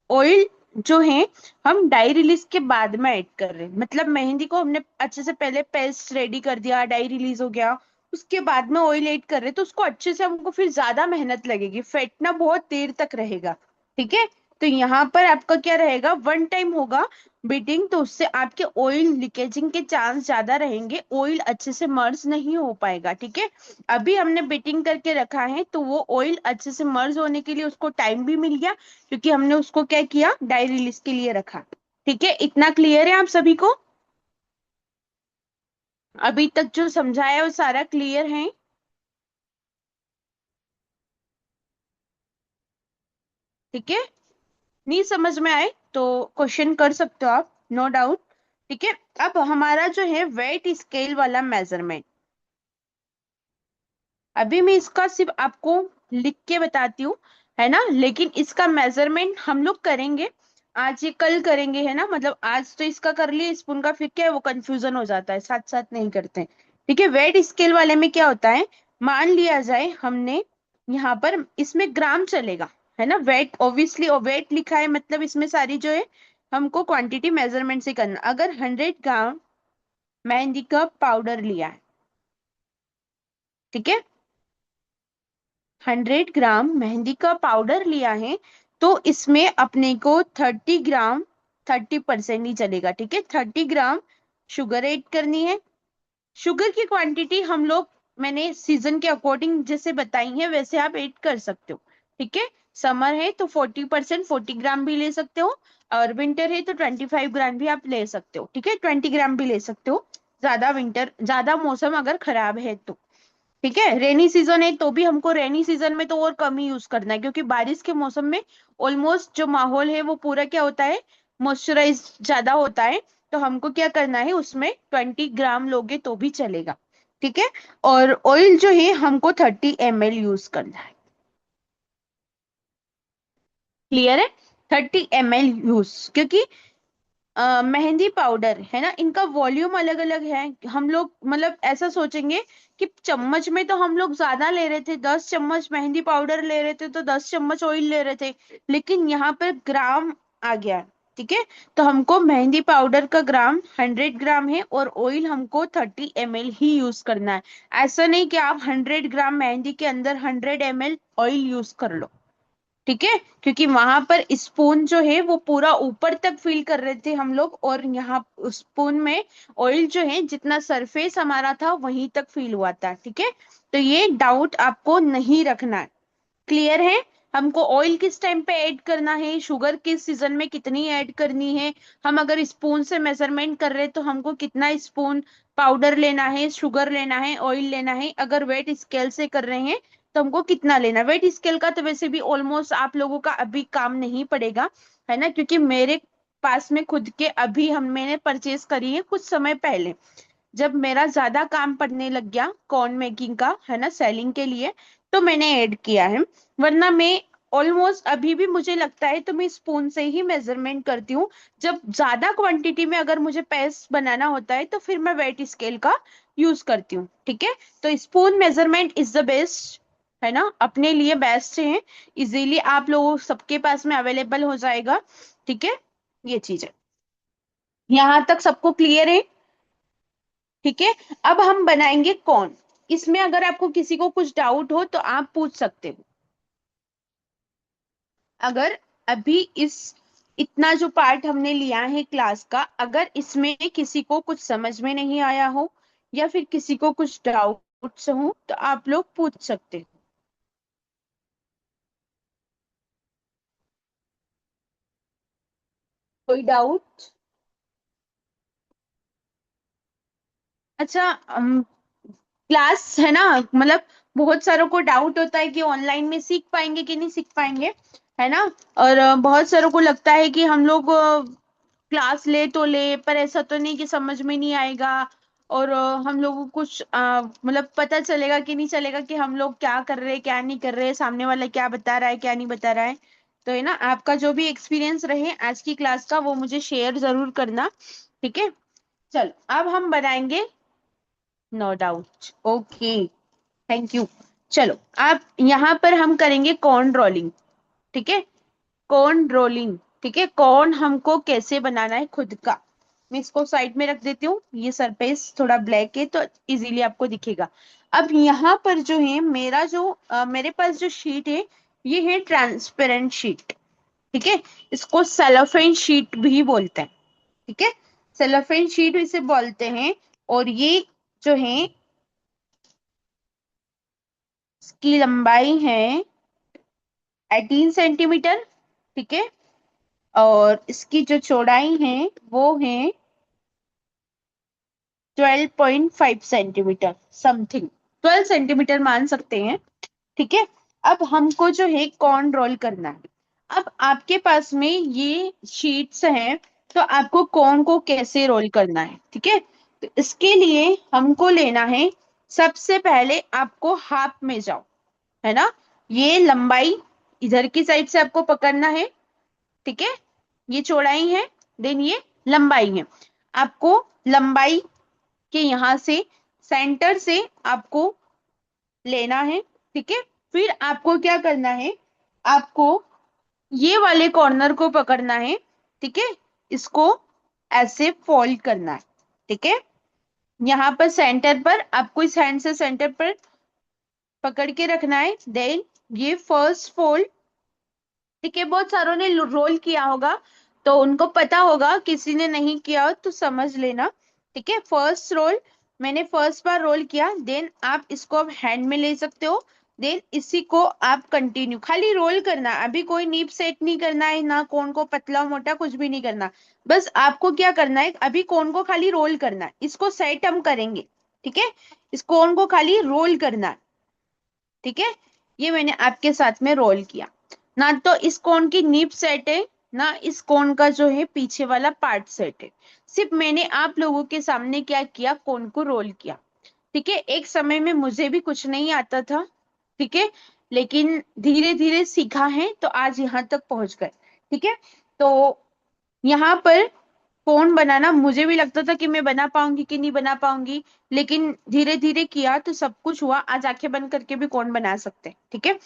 ऑयल जो है हम डाई रिलीज के बाद में ऐड कर रहे हैं, मतलब मेहंदी को हमने अच्छे से पहले पेस्ट रेडी कर दिया, डाई रिलीज हो गया, उसके बाद में ऑयल ऐड कर रहे हैं, तो उसको अच्छे से हमको फिर ज्यादा मेहनत लगेगी, फेंटना बहुत देर तक रहेगा। ठीक है, तो यहाँ पर आपका क्या रहेगा, 1 टाइम होगा बीटिंग, तो उससे आपके ऑयल लीकेजिंग के चांस ज्यादा रहेंगे, ऑयल अच्छे से मर्ज नहीं हो पाएगा। ठीक है, अभी हमने बीटिंग करके रखा है, तो वो ऑयल अच्छे से मर्ज होने के लिए उसको टाइम भी मिल गया, क्योंकि हमने उसको क्या किया, डाई रिलीज के लिए रखा। ठीक है, इतना क्लियर है आप सभी को, अभी तक जो समझाया है वो सारा क्लियर है। ठीक है, नहीं समझ में आए तो क्वेश्चन कर सकते हो आप, नो डाउट। ठीक है, अब हमारा जो है वेट स्केल वाला मेजरमेंट, अभी मैं इसका सिर्फ आपको लिख के बताती हूँ, है ना, लेकिन इसका मेजरमेंट हम लोग करेंगे, आज ये कल करेंगे, है ना, मतलब आज तो इसका कर लिया स्पून का, फिर क्या है वो कंफ्यूजन हो जाता है, साथ साथ नहीं करते हैं। ठीक है, वेट स्केल वाले में क्या होता है, मान लिया जाए हमने यहाँ पर, इसमें ग्राम चलेगा, है ना, वेट ऑब्वियसली, और वेट लिखा है मतलब इसमें सारी जो है हमको क्वांटिटी मेजरमेंट से करना। अगर 100 ग्राम मेहंदी का पाउडर लिया है, ठीक है, 100 ग्राम मेहंदी का पाउडर लिया है, तो इसमें अपने को 30 ग्राम, 30% ही चलेगा। ठीक है, 30 ग्राम शुगर ऐड करनी है। शुगर की क्वांटिटी हम लोग मैंने सीजन के अकॉर्डिंग जैसे बताई है वैसे आप ऐड कर सकते हो। ठीक है, समर है तो 40% 40 ग्राम भी ले सकते हो, और विंटर है तो 25 ग्राम भी आप ले सकते हो। ठीक है, 20 ग्राम भी ले सकते हो, ज्यादा मौसम अगर खराब है तो। ठीक है, रेनी सीजन है तो भी हमको रेनी सीजन में तो और कम ही यूज करना है, क्योंकि बारिश के मौसम में ऑलमोस्ट जो माहौल है वो पूरा क्या होता है, मॉइस्चराइज ज्यादा होता है। तो हमको क्या करना है, उसमें 20 ग्राम लोगे तो भी चलेगा। ठीक है, और ऑयल जो है हमको 30 ml यूज करना है। क्लियर है, 30 ml यूज, क्योंकि मेहंदी पाउडर है ना, इनका वॉल्यूम अलग अलग है। हम लोग मतलब ऐसा सोचेंगे कि चम्मच में तो हम लोग ज्यादा ले रहे थे, 10 चम्मच मेहंदी पाउडर ले रहे थे तो 10 चम्मच ऑयल ले रहे थे, लेकिन यहाँ पर ग्राम आ गया। ठीक है, तो हमको मेहंदी पाउडर का ग्राम 100 ग्राम है और ऑयल हमको 30 ml ही यूज करना है। ऐसा नहीं कि आप 100 ग्राम मेहंदी के अंदर 100 ml ऑयल यूज कर लो। ठीक है, क्योंकि वहां पर स्पून जो है वो पूरा ऊपर तक फिल कर रहे थे हम लोग, और यहाँ स्पून में ऑयल जो है जितना सरफेस हमारा था वहीं तक फिल हुआ था। ठीक है, तो ये डाउट आपको नहीं रखना है। क्लियर है, हमको ऑयल किस टाइम पे ऐड करना है, शुगर किस सीजन में कितनी ऐड करनी है, हम अगर स्पून से मेजरमेंट कर रहे हैं तो हमको कितना स्पून पाउडर लेना है, शुगर लेना है, ऑयल लेना है, अगर वेट स्केल से कर रहे हैं तो हमको कितना लेना है। वेट स्केल का तो वैसे भी ऑलमोस्ट आप लोगों का अभी काम नहीं पड़ेगा, है ना, क्योंकि मेरे पास में खुद के अभी हम मैंने परचेज करी है कुछ समय पहले, जब मेरा ज्यादा काम पड़ने लग गया कॉर्न मेकिंग का, है ना, सेलिंग के लिए, तो मैंने ऐड किया है। वरना मैं ऑलमोस्ट अभी भी मुझे लगता है तो मैं स्पून से ही मेजरमेंट करती हूँ। जब ज्यादा क्वांटिटी में अगर मुझे पेस्ट बनाना होता है तो फिर मैं वेट स्केल का यूज करती हूँ। ठीक है, तो spoon measurement is the best, है ना, अपने लिए बेस्ट है। इजीली आप लोगों सबके पास में अवेलेबल हो जाएगा। ठीक है, ये चीज है, यहाँ तक सबको क्लियर है। ठीक है, अब हम बनाएंगे कौन। इसमें अगर आपको किसी को कुछ डाउट हो तो आप पूछ सकते हो। अगर अभी इस इतना जो पार्ट हमने लिया है क्लास का, अगर इसमें किसी को कुछ समझ में नहीं आया हो या फिर किसी को कुछ डाउट्स हो तो आप लोग पूछ सकते हो। कोई डाउट? अच्छा, क्लास है ना, मतलब बहुत सारों को डाउट होता है कि ऑनलाइन में सीख पाएंगे कि नहीं सीख पाएंगे, है ना। और बहुत सारों को लगता है कि हम लोग क्लास ले तो ले पर ऐसा तो नहीं कि समझ में नहीं आएगा, और हम लोगों को कुछ मतलब पता चलेगा कि नहीं चलेगा कि हम लोग क्या कर रहे हैं क्या नहीं कर रहे हैं, सामने वाला क्या बता रहा है क्या नहीं बता रहा है। तो है ना, आपका जो भी एक्सपीरियंस रहे आज की क्लास का वो मुझे शेयर जरूर करना। ठीक है, चलो अब हम बनाएंगे। No doubt, okay, thank you. चलो, आप यहाँ पर हम करेंगे कॉर्न रोलिंग। ठीक है, कॉर्न रोलिंग। ठीक है, कॉर्न हमको कैसे बनाना है खुद का, मैं इसको साइड में रख देती हूँ, ये सरफेस थोड़ा ब्लैक है तो इजीली आपको दिखेगा। अब यहाँ पर जो है मेरा जो मेरे पास जो शीट है ये है ट्रांसपेरेंट शीट। ठीक है, इसको सेलोफेन शीट भी बोलते हैं। ठीक है, सेलोफेन शीट इसे बोलते हैं। और ये जो है इसकी लंबाई है 18 सेंटीमीटर। ठीक है, और इसकी जो चौड़ाई है वो है 12.5 सेंटीमीटर समथिंग, 12 सेंटीमीटर मान सकते हैं। ठीक है, अब हमको जो है कॉर्न रोल करना है। अब आपके पास में ये शीट्स हैं, तो आपको कॉर्न को कैसे रोल करना है। ठीक है, तो इसके लिए हमको लेना है, सबसे पहले आपको हाफ में जाओ, है ना, ये लंबाई इधर की साइड से आपको पकड़ना है। ठीक है, ये चौड़ाई है, देन ये लंबाई है। आपको लंबाई के यहां से सेंटर से आपको लेना है। ठीक है, फिर आपको क्या करना है, आपको ये वाले कॉर्नर को पकड़ना है। ठीक है, इसको ऐसे फोल्ड करना है। ठीक है, यहाँ पर सेंटर पर आपको इस हैंड से सेंटर पर पकड़ के रखना है, देन ये फर्स्ट फोल्ड। ठीक है, बहुत सारों ने रोल किया होगा तो उनको पता होगा, किसी ने नहीं किया हो तो समझ लेना। ठीक है, फर्स्ट रोल, मैंने फर्स्ट बार रोल किया, देन आप इसको अब हैंड में ले सकते हो। देन इसी को आप कंटिन्यू खाली रोल करना है। अभी कोई नीब सेट नहीं करना है, ना कोन को पतला मोटा कुछ भी नहीं करना। बस आपको क्या करना है, अभी कोन को खाली रोल करना है, इसको सेट हम करेंगे। ठीक है, इस कोन को खाली रोल करना है। ठीक है, ये मैंने आपके साथ में रोल किया। ना तो इस कोन की नीब सेट है, ना इस कोन का जो है पीछे वाला पार्ट सेट है। सिर्फ मैंने आप लोगों के सामने क्या किया, कोन को रोल किया। ठीक है, एक समय में मुझे भी कुछ नहीं आता था। ठीक है, लेकिन धीरे धीरे सीखा है तो आज यहाँ तक पहुंच गए। ठीक है, तो यहाँ पर कोन बनाना मुझे भी लगता था कि मैं बना पाऊंगी कि नहीं बना पाऊंगी, लेकिन धीरे धीरे किया तो सब कुछ हुआ। आज आंखें बंद करके भी कोन बना सकते हैं। ठीक है,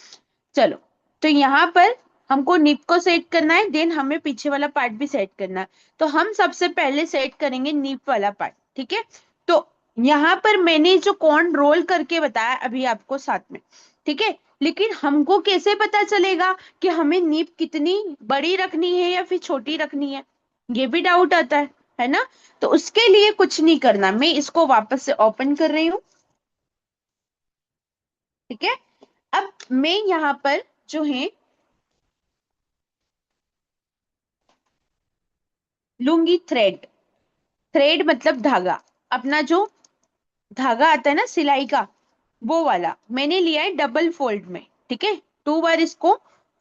चलो। तो यहाँ पर हमको निप को सेट करना है, देन हमें पीछे वाला पार्ट भी सेट करना है। तो हम सबसे पहले सेट करेंगे निप वाला पार्ट। ठीक है, तो यहाँ पर मैंने जो कॉर्न रोल करके बताया अभी आपको साथ में। ठीक है, लेकिन हमको कैसे पता चलेगा कि हमें नीप कितनी बड़ी रखनी है या फिर छोटी रखनी है, ये भी डाउट आता है ना। तो उसके लिए कुछ नहीं करना, मैं इसको वापस से ओपन कर रही हूँ। ठीक है, अब मैं यहाँ पर जो है लूंगी थ्रेड। थ्रेड मतलब धागा, अपना जो धागा आता है ना सिलाई का, वो वाला मैंने लिया है डबल फोल्ड में। ठीक है, 2 बार इसको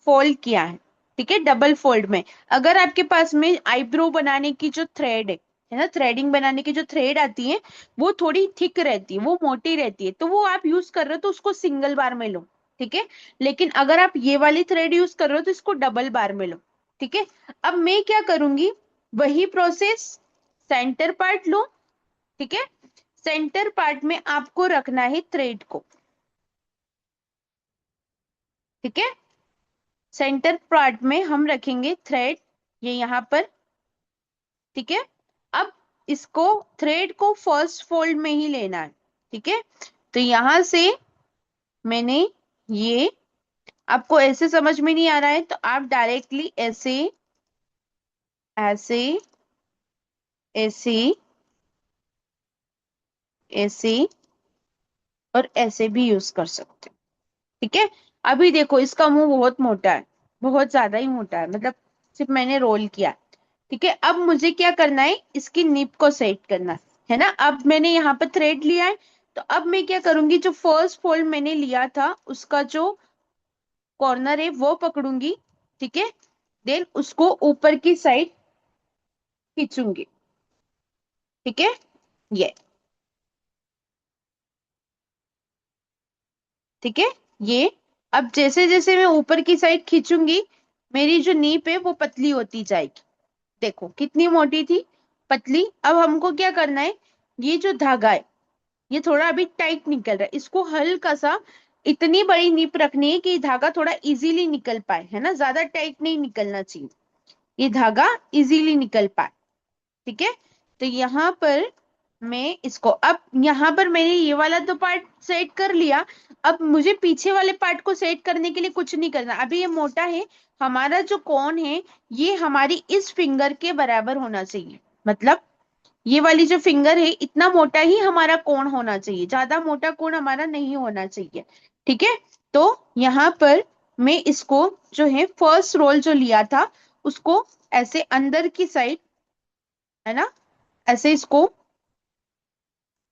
फोल्ड किया है। ठीक है, डबल फोल्ड में। अगर आपके पास में आईब्रो बनाने की जो थ्रेड है ना, थ्रेडिंग बनाने की जो थ्रेड आती है, वो थोड़ी थिक रहती है, वो मोटी रहती है, तो वो आप यूज कर रहे हो तो उसको सिंगल बार में लो। ठीक है, लेकिन अगर आप ये वाली थ्रेड यूज कर रहे हो तो इसको डबल बार में लो। ठीक है, अब मैं क्या करूंगी, वही प्रोसेस, सेंटर पार्ट लो। ठीक है, सेंटर पार्ट में आपको रखना है थ्रेड को। ठीक है, सेंटर पार्ट में हम रखेंगे थ्रेड, ये यहाँ पर। ठीक है, अब इसको थ्रेड को फर्स्ट फोल्ड में ही लेना है। ठीक है, तो यहां से मैंने ये, आपको ऐसे समझ में नहीं आ रहा है तो आप डायरेक्टली ऐसे, ऐसे, ऐसे, ऐसे और ऐसे भी यूज कर सकते हैं। ठीक है, अभी देखो इसका मुंह बहुत मोटा है, बहुत ज्यादा ही मोटा है, मतलब सिर्फ मैंने रोल किया। ठीक है, अब मुझे क्या करना है, इसकी निप को सेट करना है ना। अब मैंने यहाँ पर थ्रेड लिया है, तो अब मैं क्या करूंगी, जो फर्स्ट फोल्ड मैंने लिया था उसका जो कॉर्नर है वो पकड़ूंगी। ठीक है, देन उसको ऊपर की साइड खींचूंगी। ठीक है, ये, ठीक है, ये। अब जैसे जैसे मैं ऊपर की साइड खींचूंगी, मेरी जो नीप है वो पतली होती जाएगी। देखो कितनी मोटी थी, पतली। अब हमको क्या करना है, ये जो धागा है ये थोड़ा अभी टाइट निकल रहा है, इसको हल्का सा, इतनी बड़ी नीप रखनी है कि धागा थोड़ा इजीली निकल पाए, है ना, ज्यादा टाइट नहीं निकलना चाहिए, ये धागा इजीली निकल पाए। ठीक है, तो यहाँ पर मैं इसको, अब यहाँ पर मैंने ये वाला तो पार्ट सेट कर लिया। अब मुझे पीछे वाले पार्ट को सेट करने के लिए कुछ नहीं करना। अभी ये मोटा है, हमारा जो कोन है ये हमारी इस फिंगर के बराबर होना चाहिए। मतलब ये वाली जो फिंगर है इतना मोटा ही हमारा कोण होना चाहिए, ज्यादा मोटा कोण हमारा नहीं होना चाहिए। ठीक है, तो यहाँ पर मैं इसको जो है फर्स्ट रोल जो लिया था उसको ऐसे अंदर की साइड, है ना, ऐसे इसको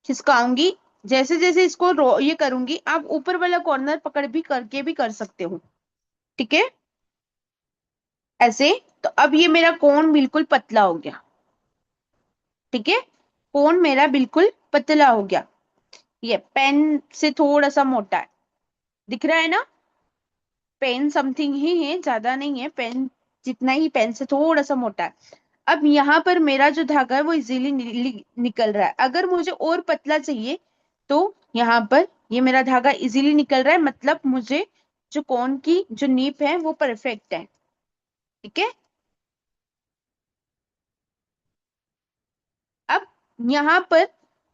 खिसकाऊंगी। जैसे जैसे इसको ये करूंगी, आप ऊपर वाला कॉर्नर पकड़ भी करके भी कर सकते हो। ठीक है, ऐसे। तो अब ये मेरा कोण बिल्कुल पतला हो गया। ठीक है, कोण मेरा बिल्कुल पतला हो गया, ये पेन से थोड़ा सा मोटा है, दिख रहा है ना, पेन समथिंग ही है, ज्यादा नहीं है, पेन जितना ही, पेन से थोड़ा सा मोटा है। अब यहाँ पर मेरा जो धागा है वो इजीली निकल रहा है। अगर मुझे और पतला चाहिए तो यहाँ पर ये मेरा धागा इजीली निकल रहा है, मतलब मुझे जो कोन की जो नीप है वो परफेक्ट है। ठीक है, अब यहाँ पर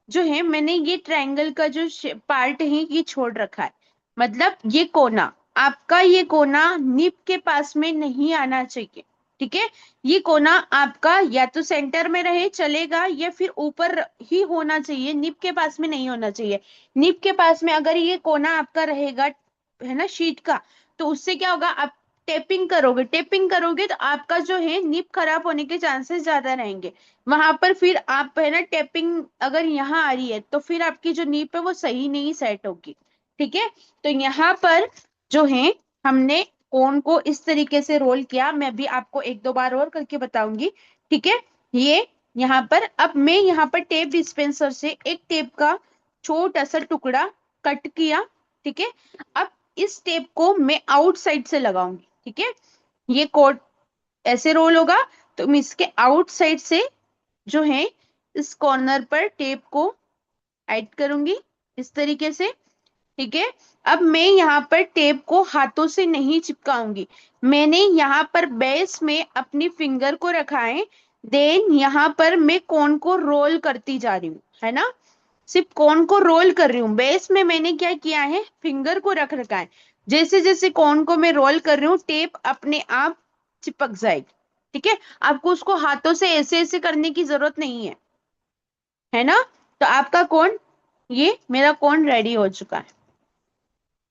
जो है मैंने ये ट्रायंगल का जो पार्ट है ये छोड़ रखा है, मतलब ये कोना, आपका ये कोना नीप के पास में नहीं आना चाहिए। ठीक है। ये कोना आपका या तो सेंटर में रहे चलेगा, या फिर ऊपर ही होना चाहिए, निब के पास में नहीं होना चाहिए। निब के पास में अगर ये कोना आपका रहेगा, है ना, शीट का, तो उससे क्या होगा, आप टेपिंग करोगे तो आपका जो है निब खराब होने के चांसेस ज्यादा रहेंगे। वहां पर फिर आप, है ना, टेपिंग अगर यहाँ आ रही है तो फिर आपकी जो नीब है वो सही नहीं सेट होगी। ठीक है। तो यहाँ पर जो है हमने कोन को इस तरीके से रोल किया, मैं भी आपको एक दो बार और करके बताऊंगी। ठीक है। ये यहाँ पर, अब मैं यहाँ पर टेप डिस्पेंसर से एक टेप का छोटा सा टुकड़ा कट किया। ठीक है। अब इस टेप को मैं आउटसाइड से लगाऊंगी। ठीक है। ये कोट ऐसे रोल होगा, तो मैं इसके आउटसाइड से जो है इस कॉर्नर पर टेप को ऐड करूंगी इस तरीके से। ठीक है। अब मैं यहाँ पर टेप को हाथों से नहीं चिपकाऊंगी, मैंने यहाँ पर बेस में अपनी फिंगर को रखा है। देन यहाँ पर मैं कोन को रोल करती जा रही हूँ, है ना, सिर्फ कोन को रोल कर रही हूँ। बेस में मैंने क्या किया है, फिंगर को रख रखा है। जैसे जैसे कोन को मैं रोल कर रही हूँ, टेप अपने आप चिपक जाएगी। ठीक है। आपको उसको हाथों से ऐसे ऐसे करने की जरूरत नहीं है ना। तो आपका कोन, ये मेरा कोन रेडी हो चुका है।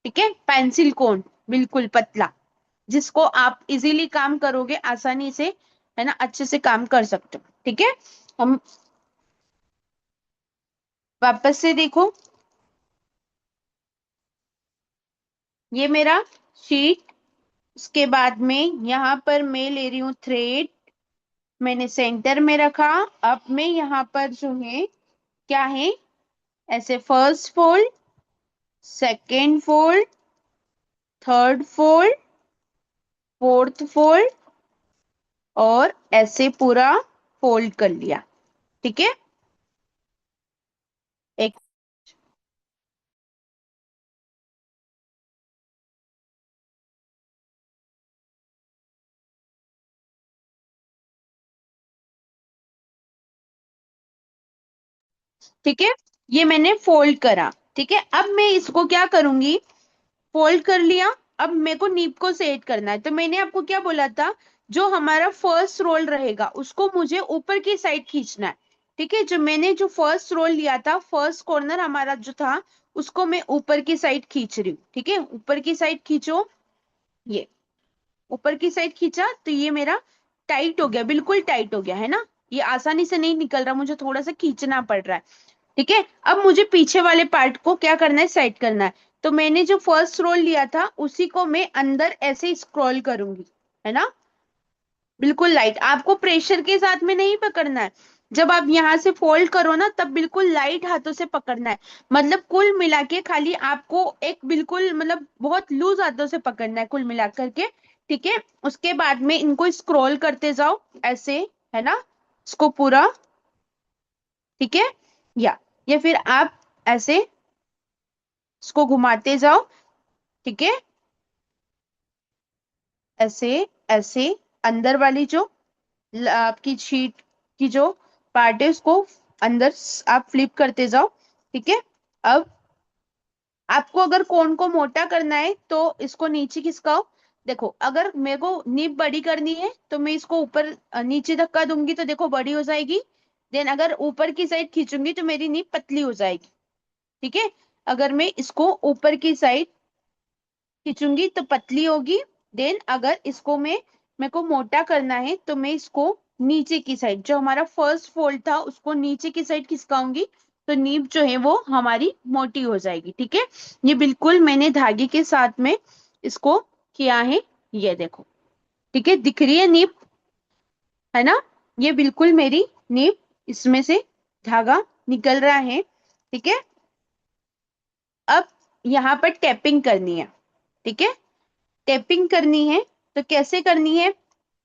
ठीक है। पेंसिल कोन, बिल्कुल पतला, जिसको आप इजीली काम करोगे आसानी से, है ना, अच्छे से काम कर सकते हो। ठीक है। हम वापस से देखो, ये मेरा शीट, उसके बाद में यहाँ पर मैं ले रही हूँ थ्रेड, मैंने सेंटर में रखा। अब मैं यहाँ पर जो है क्या है, ऐसे first fold, second fold, third fold, fourth fold, और ऐसे पूरा फोल्ड कर लिया। ठीक है। एक, ठीक है, ये मैंने फोल्ड करा। ठीक है। अब मैं इसको क्या करूंगी, फोल्ड कर लिया। अब मेरे को नीब को सेट करना है, तो मैंने आपको क्या बोला था, जो हमारा फर्स्ट रोल रहेगा उसको मुझे ऊपर की साइड खींचना है। ठीक है। जो मैंने जो फर्स्ट रोल लिया था, फर्स्ट कॉर्नर हमारा जो था, उसको मैं ऊपर की साइड खींच रही हूँ। ठीक है। ऊपर की साइड खींचो, ये ऊपर की साइड खींचा तो ये मेरा टाइट हो गया, बिल्कुल टाइट हो गया, है ना। ये आसानी से नहीं निकल रहा, मुझे थोड़ा सा खींचना पड़ रहा है। ठीक है। अब मुझे पीछे वाले पार्ट को क्या करना है, सेट करना है। तो मैंने जो फर्स्ट रोल लिया था उसी को मैं अंदर ऐसे स्क्रॉल करूंगी, है ना, बिल्कुल लाइट, आपको प्रेशर के साथ में नहीं पकड़ना है। जब आप यहाँ से फोल्ड करो ना, तब बिल्कुल लाइट हाथों से पकड़ना है। मतलब कुल मिला के खाली आपको एक बिल्कुल, मतलब बहुत लूज हाथों से पकड़ना है कुल मिला करके। ठीक है। उसके बाद में इनको स्क्रॉल करते जाओ ऐसे, है ना, इसको पूरा। ठीक है। या फिर आप ऐसे इसको घुमाते जाओ। ठीक है। ऐसे, ऐसे अंदर वाली जो आपकी शीट की जो पार्ट है उसको अंदर आप फ्लिप करते जाओ। ठीक है। अब आपको अगर कोन को मोटा करना है तो इसको नीचे खिसकाओ। देखो, अगर मेरे को नीब बड़ी करनी है तो मैं इसको ऊपर नीचे धक्का दूंगी तो देखो बड़ी हो जाएगी। देन अगर ऊपर की साइड खींचूंगी तो मेरी नीब पतली हो जाएगी। ठीक है। अगर मैं इसको ऊपर की साइड खींचूंगी तो पतली होगी। देन अगर इसको मैं, मेरे को मोटा करना है तो मैं इसको नीचे की साइड, जो हमारा फर्स्ट फोल्ड था उसको नीचे की साइड खिसकाऊंगी, तो नीब जो है वो हमारी मोटी हो जाएगी। ठीक है। ये बिल्कुल मैंने धागे के साथ में इसको किया है, ये देखो। ठीक है, दिख रही है नीब, है ना, ये बिल्कुल मेरी नीब, इसमें से धागा निकल रहा है। ठीक है। अब यहाँ पर टैपिंग करनी है। ठीक है। टेपिंग करनी है, तो कैसे करनी है,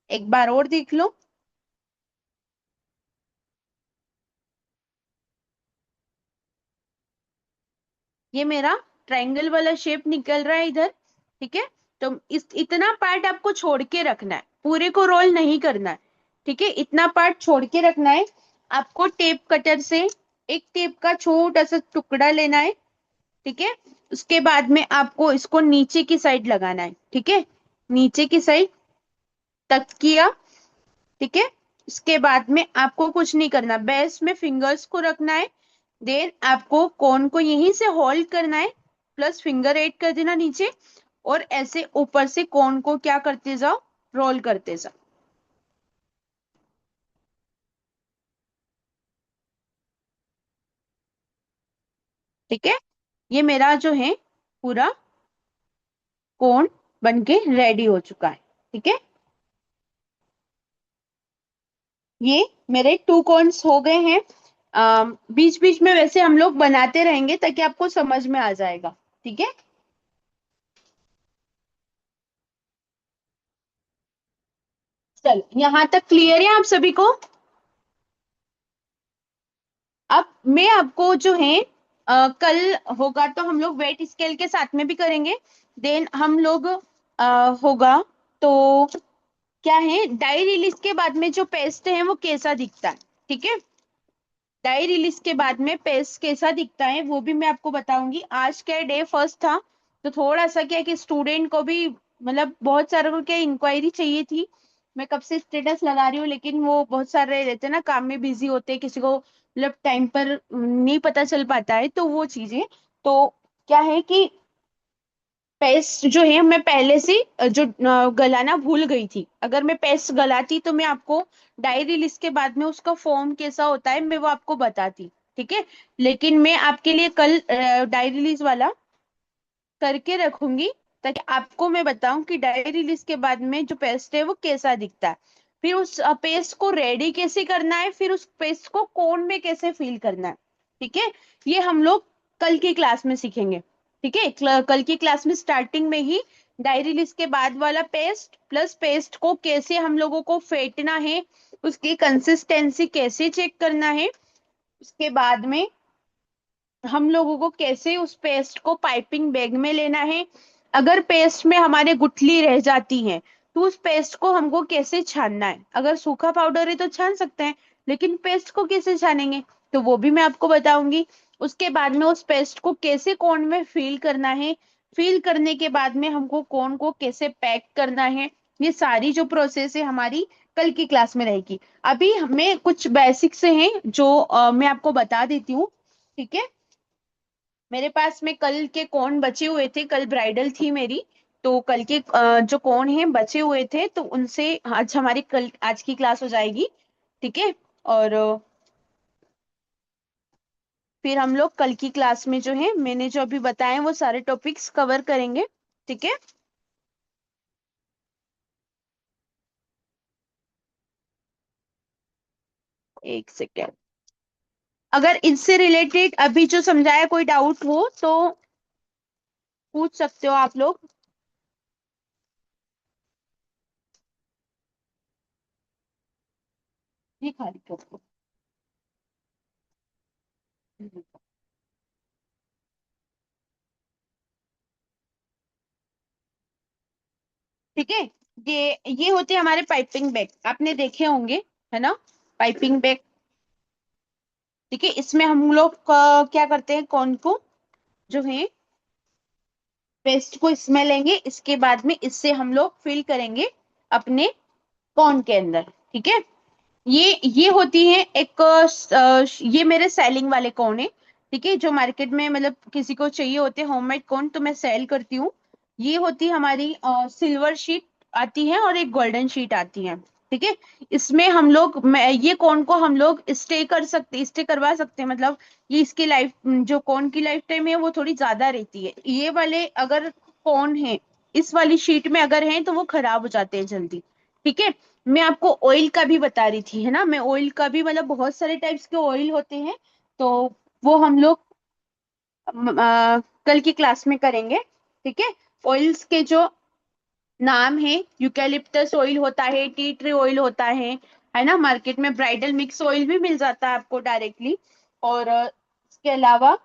एक बार और देख लो। ये मेरा ट्रायंगल वाला शेप निकल रहा है इधर। ठीक है। तो इस इतना पार्ट आपको छोड़ के रखना है, पूरे को रोल नहीं करना है। ठीक है। इतना पार्ट छोड़ के रखना है। आपको टेप कटर से एक टेप का छोटा सा टुकड़ा लेना है। ठीक है। उसके बाद में आपको इसको नीचे की साइड लगाना है। ठीक है। नीचे की साइड तक किया। ठीक है। इसके बाद में आपको कुछ नहीं करना, बेस में फिंगर्स को रखना है। देन आपको कोन को यहीं से होल्ड करना है, प्लस फिंगर ऐड कर देना नीचे, और ऐसे ऊपर से कोन को क्या करते जाओ, रोल करते जाओ। ठीक है। ये मेरा जो है पूरा कोन बनके रेडी हो चुका है। ठीक है। ये मेरे 2 कोन्स हो गए हैं। बीच बीच में वैसे हम लोग बनाते रहेंगे ताकि आपको समझ में आ जाएगा। ठीक है। चल, यहाँ तक क्लियर है आप सभी को? अब मैं आपको जो है कल होगा तो हम लोग वेट स्केल के साथ में भी करेंगे। देन हम लोग होगा तो क्या है, डाई रिलीज के बाद में जो पेस्ट है वो कैसा दिखता है। ठीक है। डाई रिलीज के बाद में पेस्ट कैसा दिखता है वो भी मैं आपको बताऊंगी। आज क्या डे फर्स्ट था, तो थोड़ा सा क्या कि स्टूडेंट को भी मतलब बहुत सारे को क्या इंक्वायरी चाहिए थी। मैं कब से स्टेटस लगा रही हूँ, लेकिन वो बहुत सारे रहते हैं ना, काम में बिजी होते हैं, किसी को मतलब टाइम पर नहीं पता चल पाता है, तो वो चीजें। तो क्या है कि पेस्ट जो है मैं पहले से जो गलाना भूल गई थी। अगर मैं पेस्ट गलाती तो मैं आपको डायरी लिस्ट के बाद में उसका फॉर्म कैसा होता है मैं वो आपको बताती। ठीक है। लेकिन मैं आपके लिए कल डायरी लिस्ट वाला करके रखूंगी, ताकि आपको मैं बताऊं कि डायरी लिस्ट के बाद में जो पेस्ट है वो कैसा दिखता है। फिर उस पेस्ट को रेडी कैसे करना है, फिर उस पेस्ट को कोन में कैसे फिल करना है। ठीक है। ये हम लोग कल की क्लास में सीखेंगे। ठीक है। कल की क्लास में स्टार्टिंग में ही डायरी लिस्ट के बाद वाला पेस्ट प्लस पेस्ट को कैसे हम लोगों को फेंटना है, उसकी कंसिस्टेंसी कैसे चेक करना है, उसके बाद में हम लोगों को कैसे उस पेस्ट को पाइपिंग बैग में लेना है। अगर पेस्ट में हमारे गुठली रह जाती है तो उस पेस्ट को हमको कैसे छानना है। अगर सूखा पाउडर है तो छान सकते हैं, लेकिन पेस्ट को कैसे छानेंगे तो वो भी मैं आपको बताऊंगी। उसके बाद में उस पेस्ट को कैसे कोन में फिल करना है, फिल करने के बाद में हमको कोन को कैसे पैक करना है, ये सारी जो प्रोसेस है हमारी कल की क्लास में रहेगी। अभी हमें कुछ बेसिक से हैं जो मैं आपको बता देती हूँ। ठीक है। मेरे पास में कल के कौन बचे हुए थे, कल ब्राइडल थी मेरी, तो कल के जो कौन है बचे हुए थे, तो उनसे आज हमारी कल आज की क्लास हो जाएगी। ठीक है। और फिर हम लोग कल की क्लास में जो है मैंने जो अभी बताए वो सारे टॉपिक्स कवर करेंगे। ठीक है। एक सेकेंड। अगर इससे रिलेटेड अभी जो समझाया कोई डाउट हो तो पूछ सकते हो आप लोग। ये खाली टॉपिक। ठीक है। ये होते हैं हमारे पाइपिंग बैग, आपने देखे होंगे, है ना, पाइपिंग बैग। ठीक है। इसमें हम लोग क्या करते हैं, कौन को जो है पेस्ट को इसमें लेंगे, इसके बाद में इससे हम लोग फिल करेंगे अपने कॉर्न के अंदर। ठीक है। ये होती है एक ये मेरे सेलिंग वाले कॉर्न है। ठीक है। जो मार्केट में मतलब किसी को चाहिए होते हैं होममेड कॉर्न, तो मैं सेल करती हूँ। ये होती है हमारी सिल्वर शीट आती है और एक गोल्डन शीट आती है। ठीक है। इसमें हम लोग ये कॉर्न को हम लोग स्टे करवा सकते हैं, मतलब ये इसकी लाइफ, जो कॉर्न की लाइफ टाइम है वो थोड़ी ज्यादा रहती है। ये वाले अगर कॉर्न है इस वाली शीट में अगर है तो वो खराब हो जाते हैं जल्दी। ठीक है। मैं आपको ऑयल का भी बता रही थी, है ना, मैं ऑयल का भी मतलब बहुत सारे टाइप्स के ऑयल होते हैं, तो वो हम लोग कल की क्लास में करेंगे। ठीक है। ऑयल्स के जो नाम है, यूकैलिप्टस ऑयल होता है, टी ट्री ऑयल होता है ना, मार्केट में ब्राइडल मिक्स ऑयल भी मिल जाता है आपको डायरेक्टली। और इसके अलावा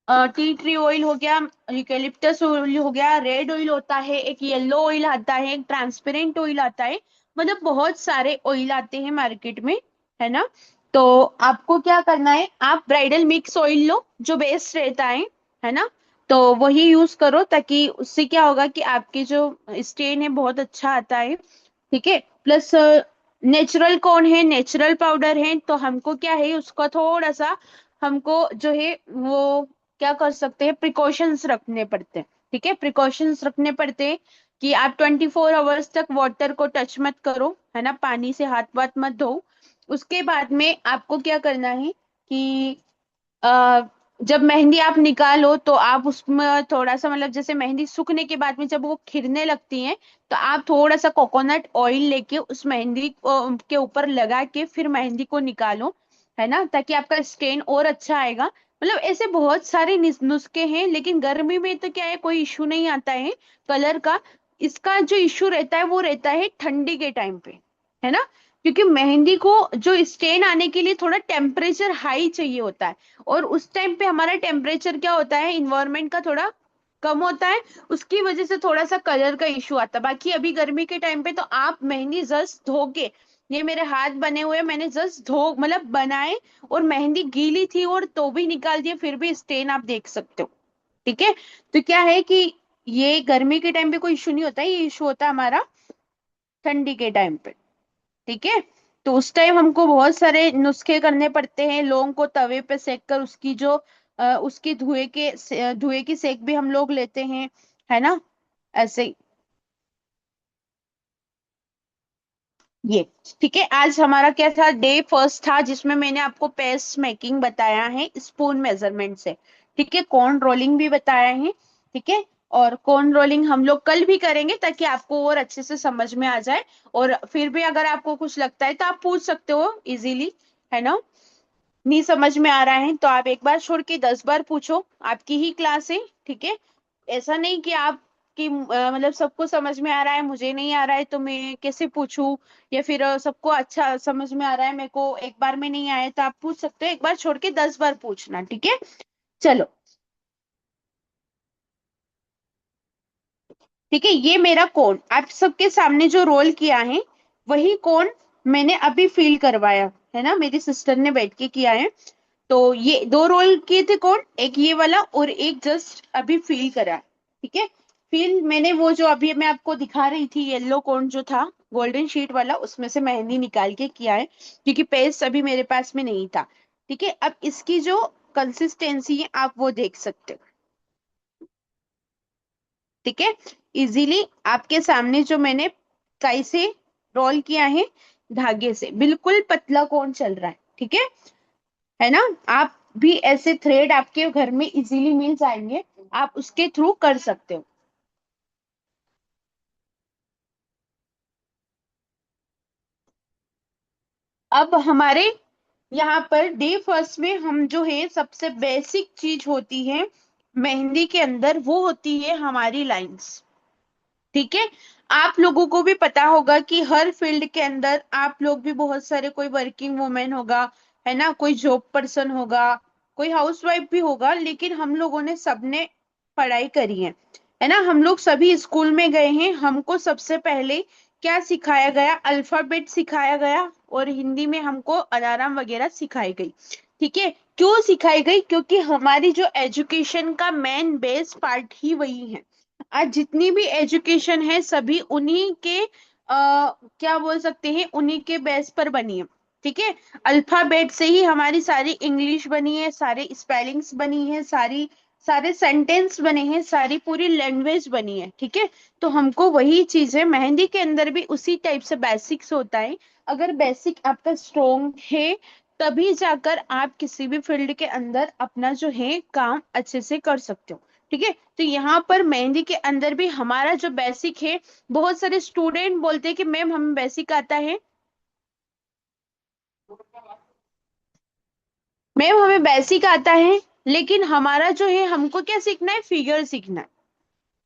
टी ट्री ऑयल हो गया, यूकेलिप्टस ऑयल हो गया, रेड ऑयल होता है, एक येलो ऑयल आता है, एक ट्रांसपेरेंट ऑयल आता है। मतलब बहुत सारे ऑयल आते हैं मार्केट में, है ना। तो आपको क्या करना है, आप ब्राइडल मिक्स ऑयल लो जो बेस्ट रहता है ना। तो वही यूज करो, ताकि उससे क्या होगा कि आपके जो स्टेन है बहुत अच्छा आता है। ठीक है। प्लस नेचुरल कौन है, नेचुरल पाउडर है, तो हमको क्या है उसका थोड़ा सा हमको जो है वो क्या कर सकते हैं, प्रिकॉशंस रखने पड़ते हैं। ठीक है, प्रिकॉशंस रखने पड़ते हैं कि आप 24 आवर्स तक वाटर को टच मत करो, है ना, पानी से हाथ वाथ मत धो। उसके बाद में आपको क्या करना है कि अ, जब मेहंदी आप निकालो तो आप उसमें थोड़ा सा मतलब जैसे मेहंदी सूखने के बाद में जब वो खिलने लगती है, तो आप थोड़ा सा कोकोनट ऑयल लेके उस मेहंदी के ऊपर लगा के फिर मेहंदी को निकालो, है ना, ताकि आपका स्टेन और अच्छा आएगा। मतलब ऐसे बहुत सारे नुस्खे हैं, लेकिन गर्मी में तो क्या है कोई इशू नहीं आता है कलर का। इसका जो इशू रहता है वो रहता है ठंडी के टाइम पे, है ना, क्योंकि मेहंदी को जो स्टेन आने के लिए थोड़ा टेम्परेचर हाई चाहिए होता है, और उस टाइम पे हमारा टेम्परेचर क्या होता है इन्वायरमेंट का थोड़ा कम होता है, उसकी वजह से थोड़ा सा कलर का इशू आता है। बाकी अभी गर्मी के टाइम पे तो आप मेहंदी जस्ट धो के, ये मेरे हाथ बने हुए मैंने जस्ट धो मतलब बनाए, और मेहंदी गीली थी और तो भी निकाल दिए, फिर भी स्टेन आप देख सकते हो। ठीक है, तो क्या है कि ये गर्मी के टाइम पे कोई इशू नहीं होता है, ये इशू होता है हमारा ठंडी के टाइम पे। ठीक है, तो उस टाइम हमको बहुत सारे नुस्खे करने पड़ते हैं, लौंग को तवे पे सेक कर उसकी जो उसकी धुएं की सेक भी हम लोग लेते हैं, है ना, ऐसे ही। ये ठीक है, आज हमारा क्या था, डे फर्स्ट था, जिसमें मैंने आपको पेस्ट मेकिंग बताया है स्पून मेजरमेंट से। ठीक है, कॉर्न रोलिंग भी बताया है। ठीक है, और कॉर्न रोलिंग हम लोग कल भी करेंगे ताकि आपको और अच्छे से समझ में आ जाए। और फिर भी अगर आपको कुछ लगता है तो आप पूछ सकते हो इजीली, है ना। नहीं समझ में आ रहा है तो आप एक बार छोड़ के 10 बार पूछो, आपकी ही क्लास है। ठीक है, ऐसा नहीं कि आप कि मतलब सबको समझ में आ रहा है मुझे नहीं आ रहा है तो मैं कैसे पूछूं, या फिर सबको अच्छा समझ में आ रहा है मेरे को एक बार में नहीं आया, तो आप पूछ सकते हो, एक बार छोड़ के 10 बार पूछना। ठीक है, चलो। ठीक है, ये मेरा कोड आप सबके सामने जो रोल किया है वही कोड मैंने अभी फील करवाया, है ना, मेरी सिस्टर ने बैठ के किया है। तो ये दो रोल किए थे कौन, एक ये वाला और एक जस्ट अभी फील करा। ठीक है, फील मैंने वो जो अभी मैं आपको दिखा रही थी येलो कौन जो था गोल्डन शीट वाला, उसमें से मेहंदी निकाल के किया है, क्योंकि पेस्ट अभी मेरे पास में नहीं था। ठीक है, अब इसकी जो कंसिस्टेंसी है आप वो देख सकते हो। ठीक है, इजीली आपके सामने जो मैंने काई से रोल किया है, धागे से बिल्कुल पतला कौन चल रहा है। ठीक है ना, आप भी ऐसे थ्रेड आपके घर में इजीली मिल जाएंगे, आप उसके थ्रू कर सकते हो। अब हमारे यहाँ पर डे फर्स्ट में हम जो है सबसे बेसिक चीज होती है मेहंदी के अंदर, वो होती है हमारी लाइंस। ठीक है, आप लोगों को भी पता होगा कि हर फील्ड के अंदर आप लोग भी बहुत सारे, कोई वर्किंग वुमेन होगा, है ना, कोई जॉब पर्सन होगा, कोई हाउसवाइफ भी होगा, लेकिन हम लोगों ने सबने पढ़ाई करी है ना, हम लोग सभी स्कूल में गए हैं। हमको सबसे पहले क्या सिखाया गया, अल्फाबेट सिखाया गया, और हिंदी में हमको अलार्म वगैरह सिखाई गई। ठीक है, क्यों सिखाई गई, क्योंकि हमारी जो एजुकेशन का मेन बेस पार्ट ही वही है। आज जितनी भी एजुकेशन है सभी उन्हीं के क्या बोल सकते हैं, उन्हीं के बेस पर बनी है। ठीक है, अल्फाबेट से ही हमारी सारी इंग्लिश बनी है, सारे स्पेलिंग्स बनी है, सारी सारे सेंटेंस बने हैं, सारी पूरी लैंग्वेज बनी है। ठीक है, तो हमको वही चीज है मेहंदी के अंदर भी उसी टाइप से बेसिक्स होता है। अगर बेसिक आपका स्ट्रोंग है तभी जाकर आप किसी भी फील्ड के अंदर अपना जो है काम अच्छे से कर सकते हो। ठीक है, तो यहाँ पर मेहंदी के अंदर भी हमारा जो बेसिक है, बहुत सारे स्टूडेंट बोलते हैं कि मैम हमें बेसिक आता है, मैम हमें बेसिक आता है, लेकिन हमारा जो है हमको क्या सीखना है, फिगर सीखना है।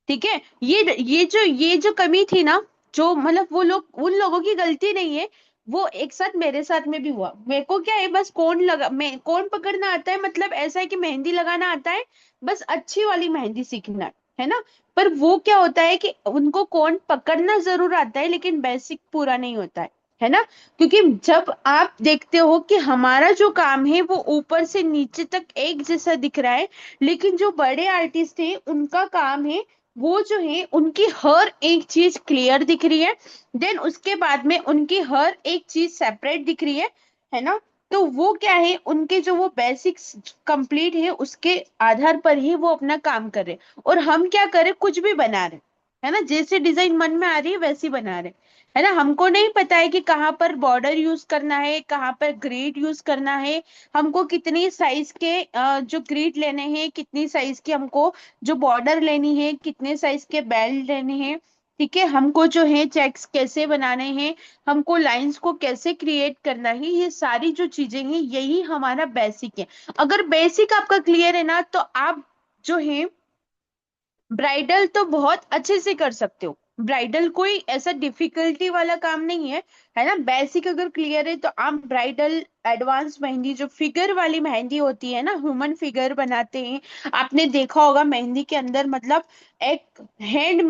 ठीक है, ये जो कमी थी ना, जो मतलब वो लोग उन लोगों की गलती नहीं है, वो एक साथ मेरे साथ में भी हुआ। मेरे को क्या है बस कौन लगा मैं कौन पकड़ना आता है, मतलब ऐसा है कि मेहंदी लगाना आता है, बस अच्छी वाली मेहंदी सीखना है ना। पर वो क्या होता है कि उनको कौन पकड़ना जरूर आता है, लेकिन बेसिक पूरा नहीं होता है ना। क्योंकि जब आप देखते हो कि हमारा जो काम है वो ऊपर से नीचे तक एक जैसा दिख रहा है, लेकिन जो बड़े आर्टिस्ट हैं उनका काम है वो जो है उनकी हर एक चीज क्लियर दिख रही है, देन उसके बाद में उनकी हर एक चीज सेपरेट दिख रही है ना। तो वो क्या है, उनके जो वो बेसिक्स कंप्लीट है उसके आधार पर ही वो अपना काम कर रहे हैं, और हम क्या कर रहे, कुछ भी बना रहे है ना, जैसे डिजाइन मन में आ रही है वैसी बना रहे है ना। हमको नहीं पता है कि कहाँ पर बॉर्डर यूज करना है, कहाँ पर ग्रिड यूज करना है, हमको कितनी साइज के जो ग्रिड लेने हैं, कितनी साइज की हमको जो बॉर्डर लेनी है, कितने साइज के बेल्ट लेने हैं। ठीक है, हमको जो है चेक्स कैसे बनाने हैं, हमको लाइंस को कैसे क्रिएट करना है, ये सारी जो चीजें हैं यही हमारा बेसिक है। अगर बेसिक आपका क्लियर है ना, तो आप जो है ब्राइडल तो बहुत अच्छे से कर सकते हो। ब्राइडल कोई ऐसा डिफिकल्टी वाला काम नहीं है ना। बेसिक अगर क्लियर है तो आप ब्राइडल, एडवांस मेहंदी, जो फिगर वाली मेहंदी होती है ना, ह्यूमन फिगर बनाते हैं, आपने देखा होगा मेहंदी के अंदर, मतलब एक हैंड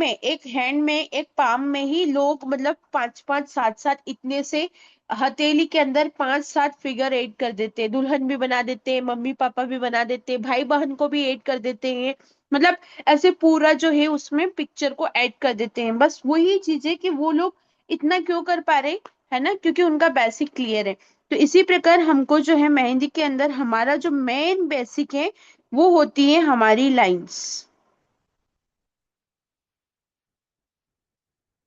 में एक पाम में ही लोग मतलब पांच पांच सात सात इतने से हथेली के अंदर पांच सात फिगर ऐड कर देते हैं, दुल्हन भी बना देते हैं, मम्मी पापा भी बना देते हैं, भाई बहन को भी ऐड कर देते हैं, मतलब ऐसे पूरा जो है उसमें पिक्चर को ऐड कर देते हैं। बस वही चीज है कि वो लोग इतना क्यों कर पा रहे है ना, क्योंकि उनका बेसिक क्लियर है। तो इसी प्रकार हमको जो है मेहंदी के अंदर हमारा जो मेन बेसिक है वो होती है हमारी लाइंस।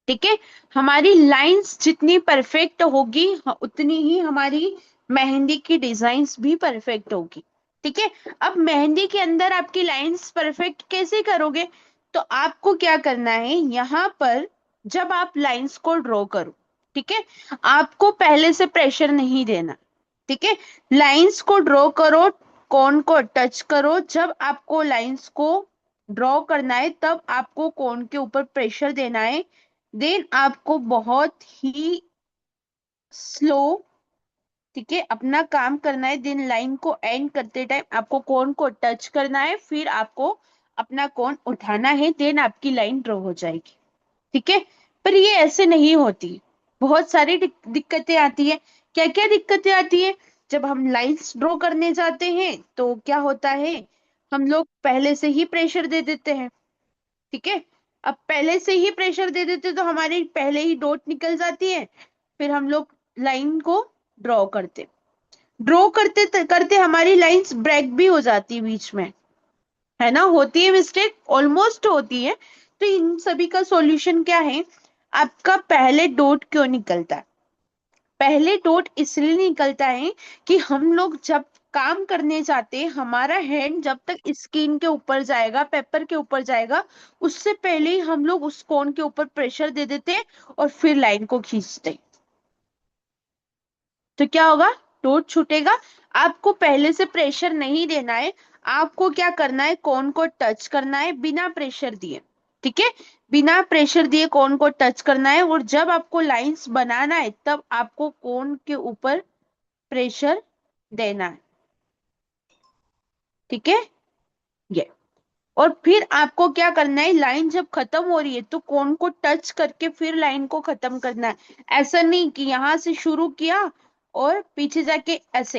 ठीक है, हमारी लाइंस जितनी परफेक्ट होगी उतनी ही हमारी मेहंदी की डिजाइन्स भी परफेक्ट होगी। ठीक है, अब मेहंदी के अंदर आपकी लाइंस परफेक्ट कैसे करोगे, तो आपको क्या करना है, यहाँ पर जब आप लाइंस को ड्रॉ करो, ठीक है, आपको पहले से प्रेशर नहीं देना। ठीक है, लाइंस को ड्रॉ करो, कोन को टच करो, जब आपको लाइंस को ड्रॉ करना है तब आपको कोन के ऊपर प्रेशर देना है। देन आपको बहुत ही स्लो, ठीक है, अपना काम करना है। देन लाइन को एंड करते टाइम आपको कोन को टच करना है, फिर आपको अपना कोन उठाना है, देन आपकी लाइन ड्रॉ हो जाएगी। ठीक है, पर ये ऐसे नहीं होती, बहुत सारी दिक्कतें आती है। क्या क्या दिक्कतें आती है, जब हम लाइंस ड्रॉ करने जाते हैं तो क्या होता है, हम लोग पहले से ही प्रेशर दे देते हैं। ठीक है, अब पहले से ही प्रेशर दे देते तो हमारी पहले ही डॉट निकल जाती है, फिर हम लोग लाइन को ड्रॉ करते, ड्रॉ करते करते हमारी लाइंस ब्रेक भी हो जाती है बीच में, है ना, होती है मिस्टेक, ऑलमोस्ट होती है। तो इन सभी का सॉल्यूशन क्या है, आपका पहले डॉट क्यों निकलता है, पहले डॉट इसलिए निकलता है कि हम लोग जब काम करने जाते हैं, हमारा हैंड जब तक स्किन के ऊपर जाएगा, पेपर के ऊपर जाएगा, उससे पहले ही हम लोग उस कोन के ऊपर प्रेशर दे देते हैं और फिर लाइन को खींचते हैं। तो क्या होगा, डॉट छूटेगा। आपको पहले से प्रेशर नहीं देना है, आपको क्या करना है, कोन को टच करना है बिना प्रेशर दिए। ठीक है, बिना प्रेशर दिए कोन को टच करना है, और जब आपको लाइंस बनाना है तब आपको कोन के ऊपर प्रेशर देना है। ठीक है, ये, और फिर आपको क्या करना है, लाइन जब खत्म हो रही है तो कोन को टच करके फिर लाइन को खत्म करना है। ऐसा नहीं कि यहां से शुरू किया और पीछे जाके ऐसे,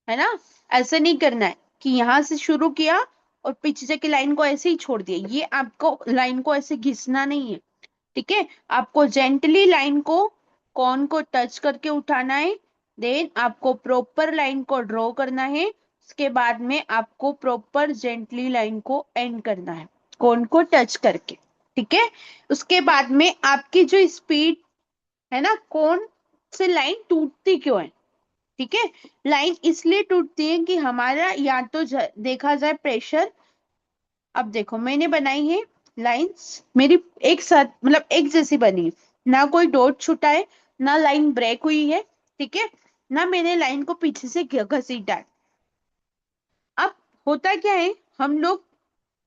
है ना, ऐसे नहीं करना है कि यहां से शुरू किया और पीछे जाके लाइन को ऐसे ही छोड़ दिया, ये आपको लाइन को ऐसे घिसना नहीं है। ठीक है, आपको जेंटली लाइन को कॉन को टच करके उठाना है, देन आपको प्रॉपर लाइन को ड्रॉ करना है, उसके बाद में आपको प्रॉपर जेंटली लाइन को एंड करना है कॉन को टच करके। ठीक है, उसके बाद में आपकी जो स्पीड है ना, कौन से लाइन टूटती क्यों है, ठीक है, लाइन इसलिए टूटती है कि हमारा या तो देखा जाए प्रेशर, अब देखो मैंने बनाई है लाइंस मेरी एक साथ, मतलब एक जैसी बनी है, ना कोई डॉट छूटा है, ना लाइन ब्रेक हुई है, ठीक है, ना मैंने लाइन को पीछे से घसीटा है। अब होता क्या है, हम लोग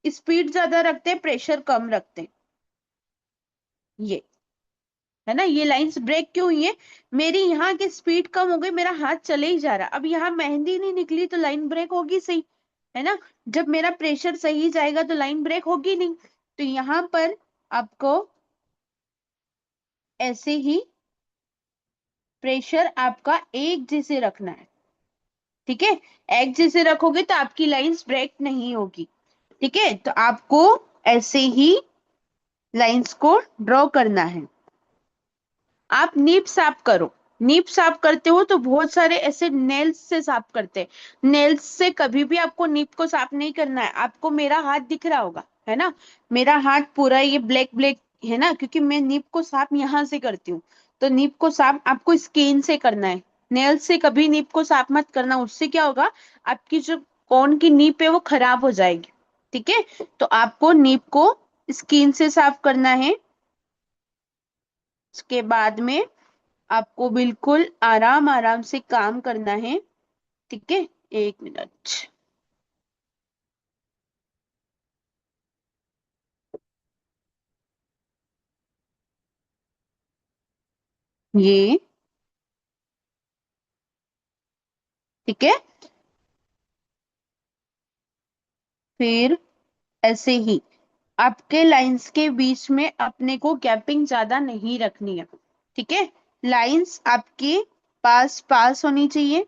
स्पीड ज्यादा रखते हैं, प्रेशर कम रखते हैं, ये है ना, ये लाइंस ब्रेक क्यों हुई है, मेरी यहाँ की स्पीड कम हो गई, मेरा हाथ चले ही जा रहा, अब यहाँ मेहंदी नहीं निकली तो लाइन ब्रेक होगी सही, है ना, जब मेरा प्रेशर सही जाएगा तो लाइन ब्रेक होगी नहीं। तो यहाँ पर आपको ऐसे ही प्रेशर आपका एक जैसे रखना है। ठीक है, एक जैसे रखोगे तो आपकी लाइंस ब्रेक नहीं होगी। ठीक है, तो आपको ऐसे ही लाइंस को ड्रॉ करना है। आप नीब साफ करो। नीब साफ करते हो तो बहुत सारे ऐसे नेल्स से साफ करते हैं। नेल्स से कभी भी आपको नीब को साफ नहीं करना है। आपको मेरा हाथ दिख रहा होगा, है ना? मेरा हाथ पूरा ये ब्लैक ब्लैक है ना, क्योंकि मैं नीब को साफ यहाँ से करती हूँ। तो नीब को साफ आपको स्किन से करना है। नेल से कभी नीब को साफ मत करना, उससे क्या होगा, आपकी जो कौन की नीब है वो खराब हो जाएगी। ठीक है, तो आपको नीब को स्किन से साफ करना है। उसके बाद में आपको बिल्कुल आराम आराम से काम करना है। ठीक है, 1 मिनट। ये ठीक है। फिर ऐसे ही आपके लाइंस के बीच में अपने को गैपिंग ज्यादा नहीं रखनी है। ठीक है, लाइंस आपके पास पास होनी चाहिए।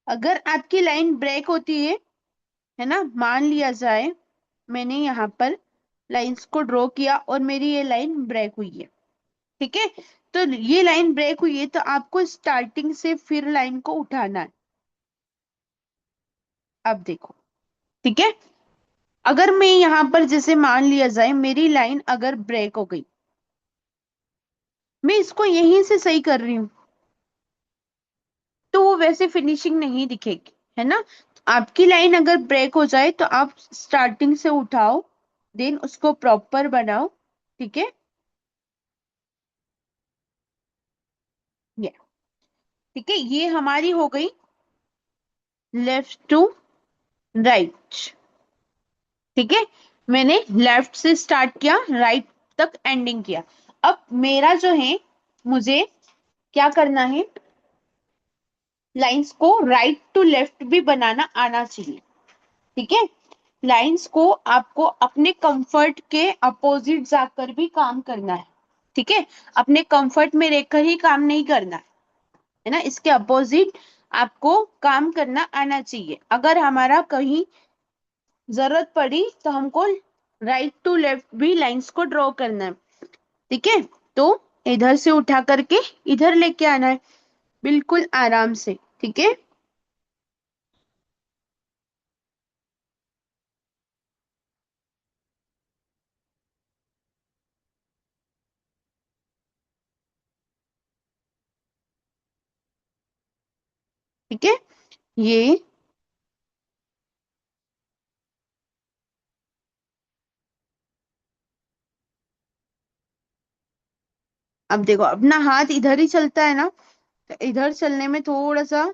अगर आपकी लाइन ब्रेक होती है ना, मान लिया जाए मैंने यहाँ पर लाइंस को ड्रॉ किया और मेरी ये लाइन ब्रेक हुई है। ठीक है, तो ये लाइन ब्रेक हुई है तो आपको स्टार्टिंग से फिर लाइन को उठाना है। अब देखो, ठीक है, अगर मैं यहां पर जैसे मान लिया जाए मेरी लाइन अगर ब्रेक हो गई, मैं इसको यहीं से सही कर रही हूं, तो वो वैसे फिनिशिंग नहीं दिखेगी, है ना? आपकी लाइन अगर ब्रेक हो जाए तो आप स्टार्टिंग से उठाओ, देन उसको प्रॉपर बनाओ। ठीक है, ये ठीक है, ये हमारी हो गई लेफ्ट टू राइट। ठीक है, मैंने लेफ्ट से स्टार्ट किया, राइट तक एंडिंग किया। अब मेरा जो है, मुझे क्या करना है, लाइंस को राइट टू लेफ्ट भी बनाना आना चाहिए। ठीक है, लाइंस को आपको अपने कंफर्ट के अपोजिट जाकर भी काम करना है। ठीक है, अपने कंफर्ट में रहकर ही काम नहीं करना है ना, इसके अपोजिट आपको काम करना आना चाहिए। अगर हमारा कहीं जरूरत पड़ी तो हमको राइट टू लेफ्ट भी लाइंस को ड्रॉ करना है। ठीक है, तो इधर से उठा करके इधर लेके आना है, बिल्कुल आराम से। ठीक है, ठीक है, ये अब देखो अपना हाथ इधर ही चलता है ना, तो इधर चलने में थोड़ा सा,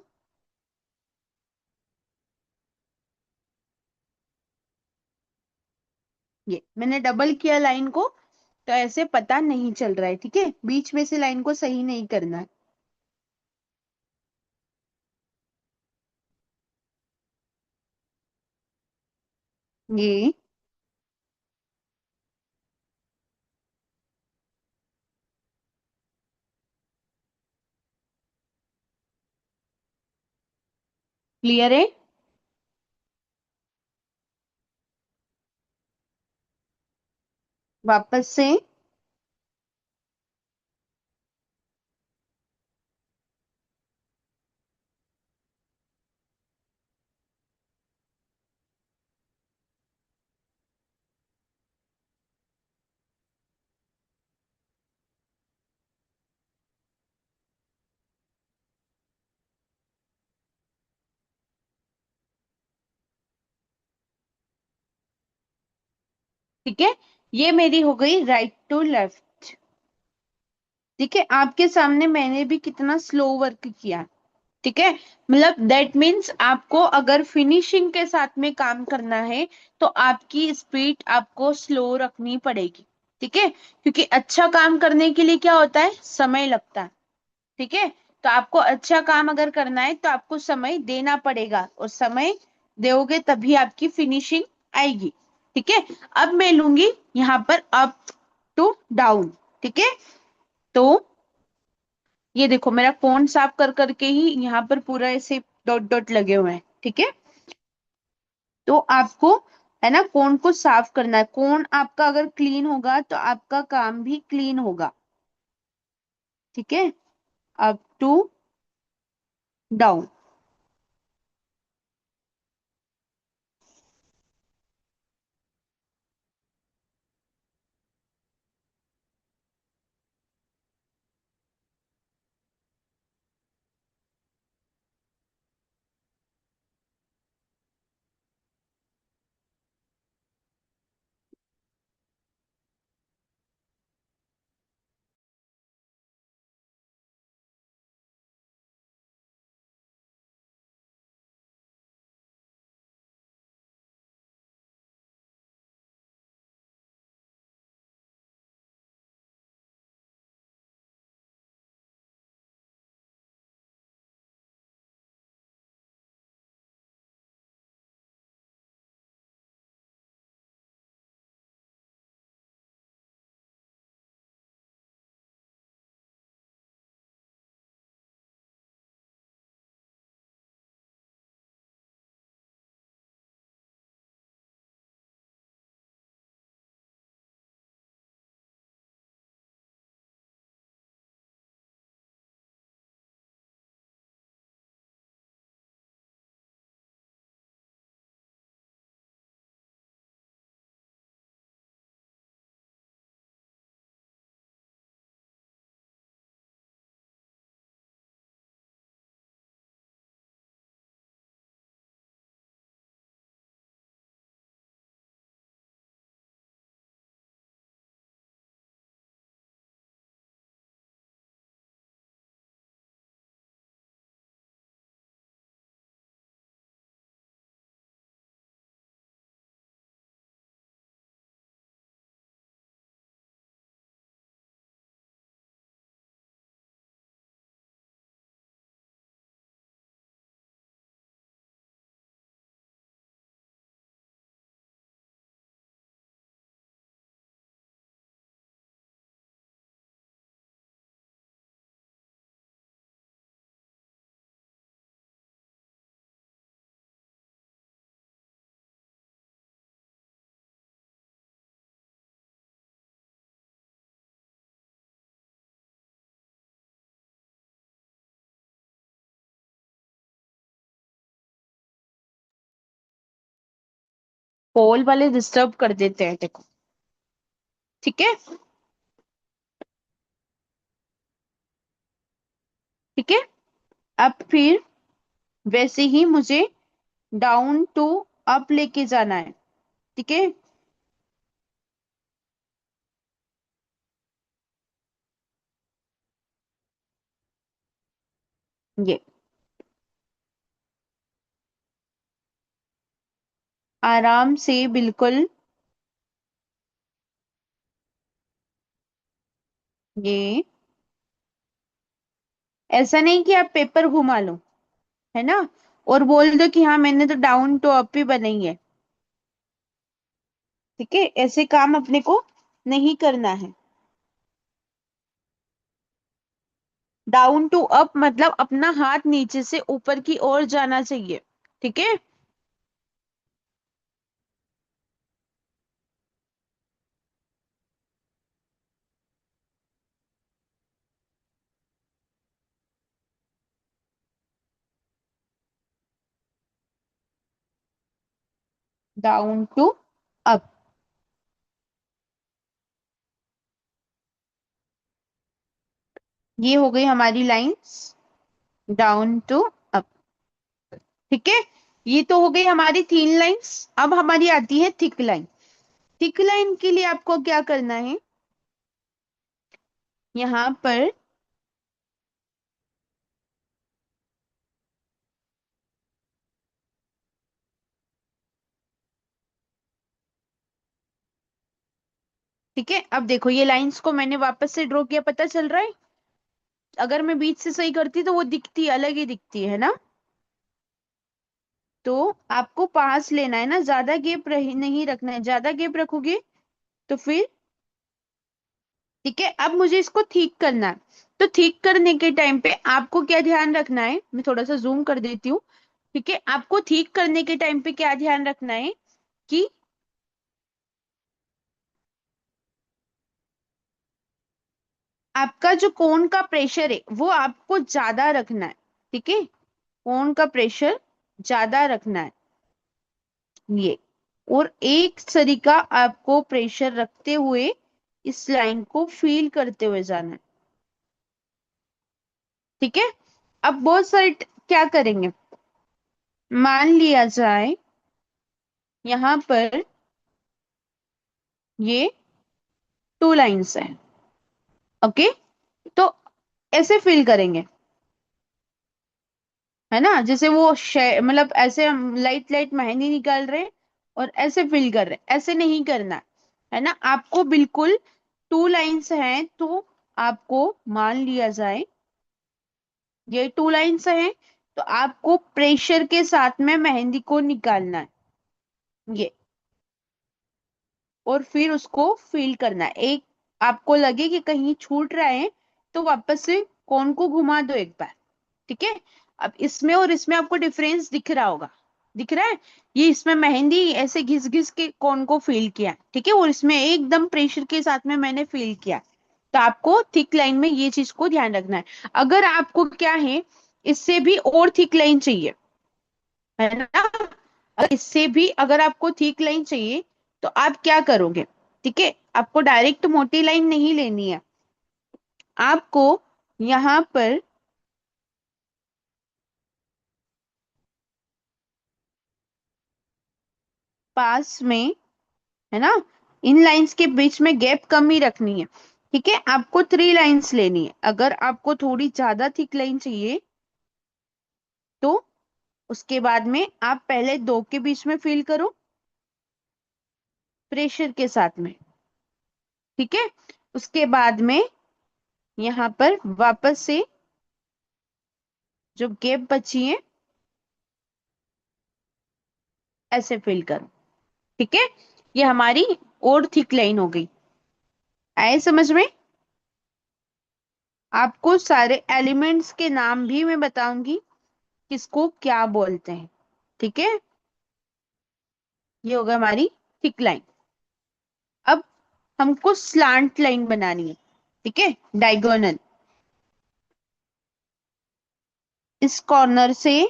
ये मैंने डबल किया लाइन को, तो ऐसे पता नहीं चल रहा है। ठीक है, बीच में से लाइन को सही नहीं करना है। ये क्लियर है? वापस से, ठीक है, ये मेरी हो गई राइट टू लेफ्ट। ठीक है, आपके सामने मैंने भी कितना स्लो वर्क किया। ठीक है, मतलब दैट मीन्स आपको अगर फिनिशिंग के साथ में काम करना है तो आपकी स्पीड आपको स्लो रखनी पड़ेगी। ठीक है, क्योंकि अच्छा काम करने के लिए क्या होता है, समय लगता है। ठीक है, तो आपको अच्छा काम अगर करना है तो आपको समय देना पड़ेगा, और समय दोगे तभी आपकी फिनिशिंग आएगी। ठीक है, अब मैं लूंगी यहाँ पर अप टू डाउन। ठीक है, तो ये देखो मेरा फोन साफ कर करके ही यहाँ पर पूरा ऐसे डॉट डॉट लगे हुए हैं। ठीक है, तो आपको है ना कोन को साफ करना है। कोन आपका अगर क्लीन होगा तो आपका काम भी क्लीन होगा। ठीक है, अप टू डाउन। पोल वाले डिस्टर्ब कर देते हैं देखो। ठीक है, ठीक है। अब फिर वैसे ही मुझे डाउन टू अप लेके जाना है। ठीक है, ये आराम से बिल्कुल। ये ऐसा नहीं कि आप पेपर घुमा लो, है ना, और बोल दो कि हाँ मैंने तो डाउन टू अप ही बनाई है। ठीक है, ऐसे काम अपने को नहीं करना है। डाउन टू अप मतलब अपना हाथ नीचे से ऊपर की ओर जाना चाहिए। ठीक है, डाउन टू अप। ये हो गई हमारी लाइंस, डाउन टू अप। ठीक है, ये तो हो गई हमारी तीन लाइंस। अब हमारी आती है थिक लाइन। थिक लाइन के लिए आपको क्या करना है, यहाँ पर, ठीक है। अब देखो ये लाइंस को मैंने वापस से ड्रॉ किया, पता चल रहा है। अगर मैं बीच से सही करती तो वो दिखती अलग ही दिखती है ना। तो आपको पास लेना है ना, ज्यादा गैप नहीं रखना है। ज्यादा गैप रखोगे तो फिर, ठीक है। अब मुझे इसको ठीक करना है। तो ठीक करने के टाइम पे आपको क्या ध्यान रखना है, मैं थोड़ा सा जूम कर देती हूँ। ठीक है, आपको ठीक करने के टाइम पे क्या ध्यान रखना है कि आपका जो कोन का प्रेशर है वो आपको ज्यादा रखना है। ठीक है, कोन का प्रेशर ज्यादा रखना है ये। और एक तरीका आपको प्रेशर रखते हुए इस लाइन को फील करते हुए जाना है। ठीक है, अब बहुत सारे क्या करेंगे, मान लिया जाए यहां पर ये टू लाइंस है। ओके, तो ऐसे फील करेंगे, है ना, जैसे वो मतलब ऐसे हम लाइट लाइट मेहंदी निकाल रहे हैं और ऐसे फील कर रहे हैं, ऐसे नहीं करना है ना आपको। बिल्कुल टू लाइंस हैं तो आपको मान लिया जाए ये टू लाइंस हैं, तो आपको प्रेशर के साथ में मेहंदी को निकालना है ये, और फिर उसको फील करना है। एक आपको लगे कि कहीं छूट रहा है तो वापस से कोन को घुमा दो एक बार। ठीक है, अब इसमें और इसमें आपको डिफरेंस दिख रहा होगा, दिख रहा है। ये इसमें मेहंदी ऐसे घिस घिस के कोन को फील किया, ठीक है, और इसमें एकदम प्रेशर के साथ में मैंने फील किया। तो आपको थिक लाइन में ये चीज को ध्यान रखना है। अगर आपको क्या है, इससे भी और थिक लाइन चाहिए, है ना, अगर इससे भी अगर आपको थिक लाइन चाहिए तो आप क्या करोगे। ठीक है, आपको डायरेक्ट मोटी लाइन नहीं लेनी है, आपको यहां पर पास में, है ना, इन लाइंस के बीच में गैप कम ही रखनी है। ठीक है, आपको थ्री लाइंस लेनी है। अगर आपको थोड़ी ज्यादा थिक लाइन चाहिए तो उसके बाद में आप पहले दो के बीच में फिल करो प्रेशर के साथ में। ठीक है, उसके बाद में यहां पर वापस से जो गैप बची है ऐसे फिल करो। ठीक है, ये हमारी और थिक लाइन हो गई। आए समझ में। आपको सारे एलिमेंट्स के नाम भी मैं बताऊंगी किसको क्या बोलते हैं। ठीक है, ये होगा हमारी थिक लाइन। अब हमको स्लांट लाइन बनानी है। ठीक है, डायगोनल, इस कॉर्नर से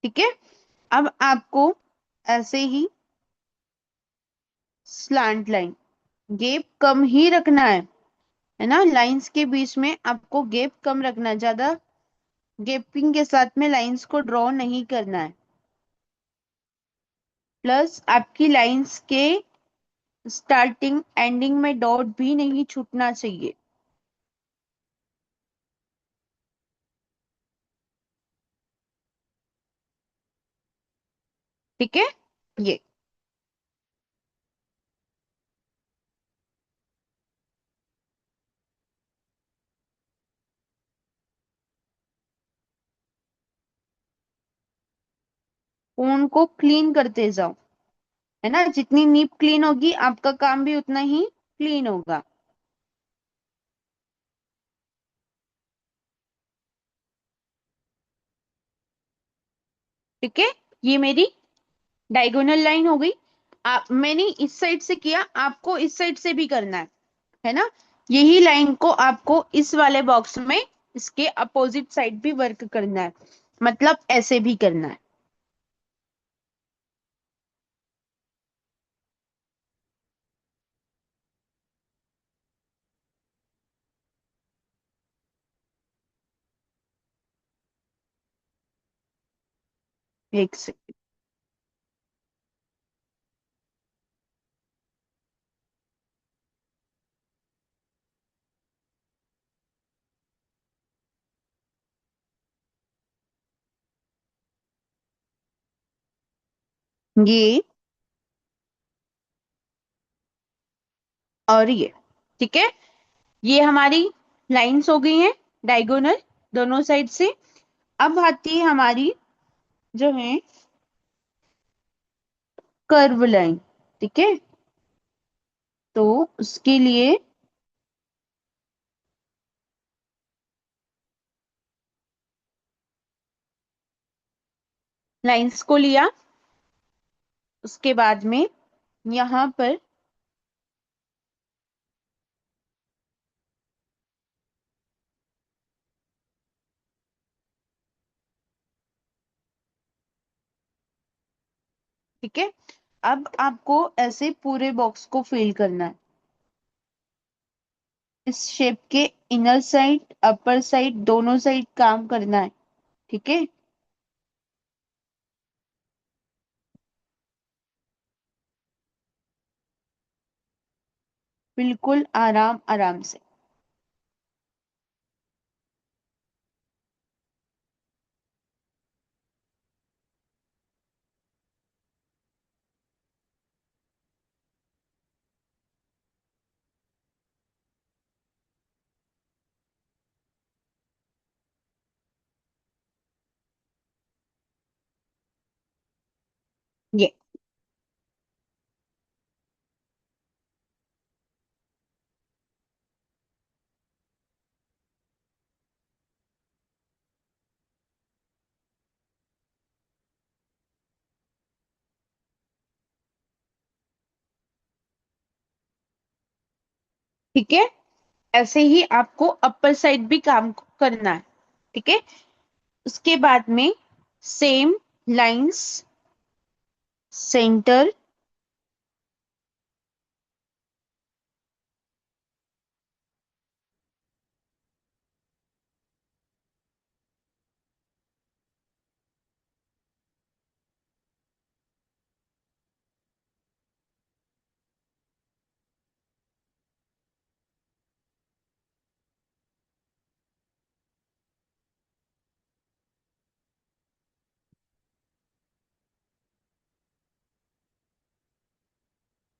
ठीक है, अब आपको ऐसे ही स्लांट लाइन, गैप कम ही रखना है ना, लाइंस के बीच में आपको गैप कम रखना है, ज्यादा गैपिंग के साथ में लाइंस को ड्रॉ नहीं करना है। प्लस आपकी लाइंस के स्टार्टिंग एंडिंग में डॉट भी नहीं छूटना चाहिए। ठीक है, ये फोन को क्लीन करते जाओ, है ना, जितनी नीब क्लीन होगी आपका काम भी उतना ही क्लीन होगा। ठीक है, ये मेरी डायगोनल लाइन हो गई। आप मैंने इस साइड से किया, आपको इस साइड से भी करना है ना। यही लाइन को आपको इस वाले बॉक्स में इसके अपोजिट साइड भी वर्क करना है, मतलब ऐसे भी करना है। एक सेकंड, ये और ये। ठीक है, ये हमारी लाइंस हो गई हैं डायगोनल दोनों साइड से। अब आती है हमारी जो है कर्व लाइन। ठीक है, तो उसके लिए लाइंस को लिया, उसके बाद में यहाँ पर, ठीक है। अब आपको ऐसे पूरे बॉक्स को फिल करना है, इस शेप के इनर साइड अपर साइड दोनों साइड काम करना है, ठीक है। बिल्कुल आराम आराम से। ये, ठीक है। ऐसे ही आपको अपर साइड भी काम करना है, ठीक है। उसके बाद में सेम लाइंस, सेंटर,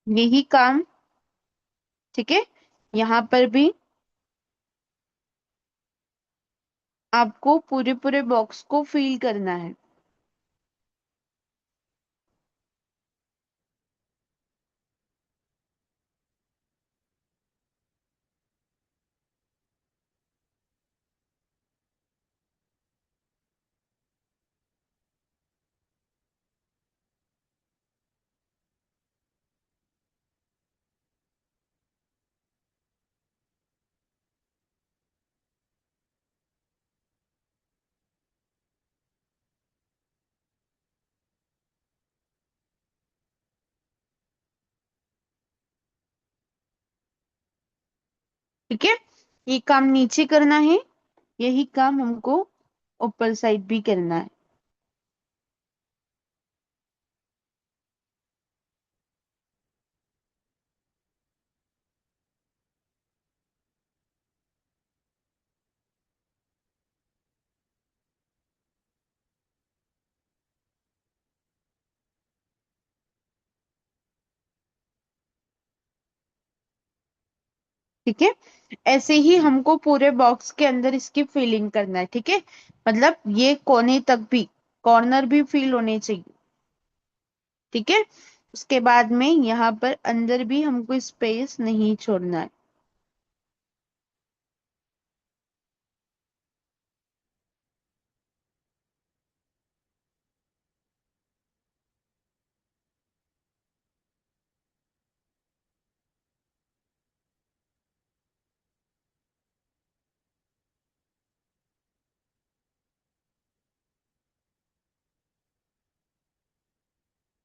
यही काम, ठीक है। यहाँ पर भी आपको पूरे पूरे बॉक्स को फिल करना है, ठीक है। ये काम नीचे करना है, यही काम हमको ऊपर साइड भी करना है, ठीक है। ऐसे ही हमको पूरे बॉक्स के अंदर इसकी फिलिंग करना है, ठीक है। मतलब ये कोने तक भी, कॉर्नर भी फिल होने चाहिए, ठीक है। उसके बाद में यहाँ पर अंदर भी हमको स्पेस नहीं छोड़ना है,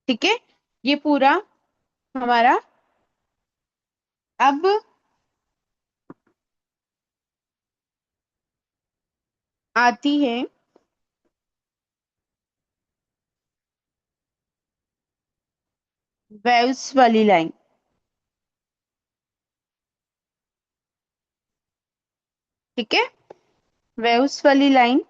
ठीक है। ये पूरा हमारा, अब आती है वेव्स वाली लाइन, ठीक है। वेव्स वाली लाइन,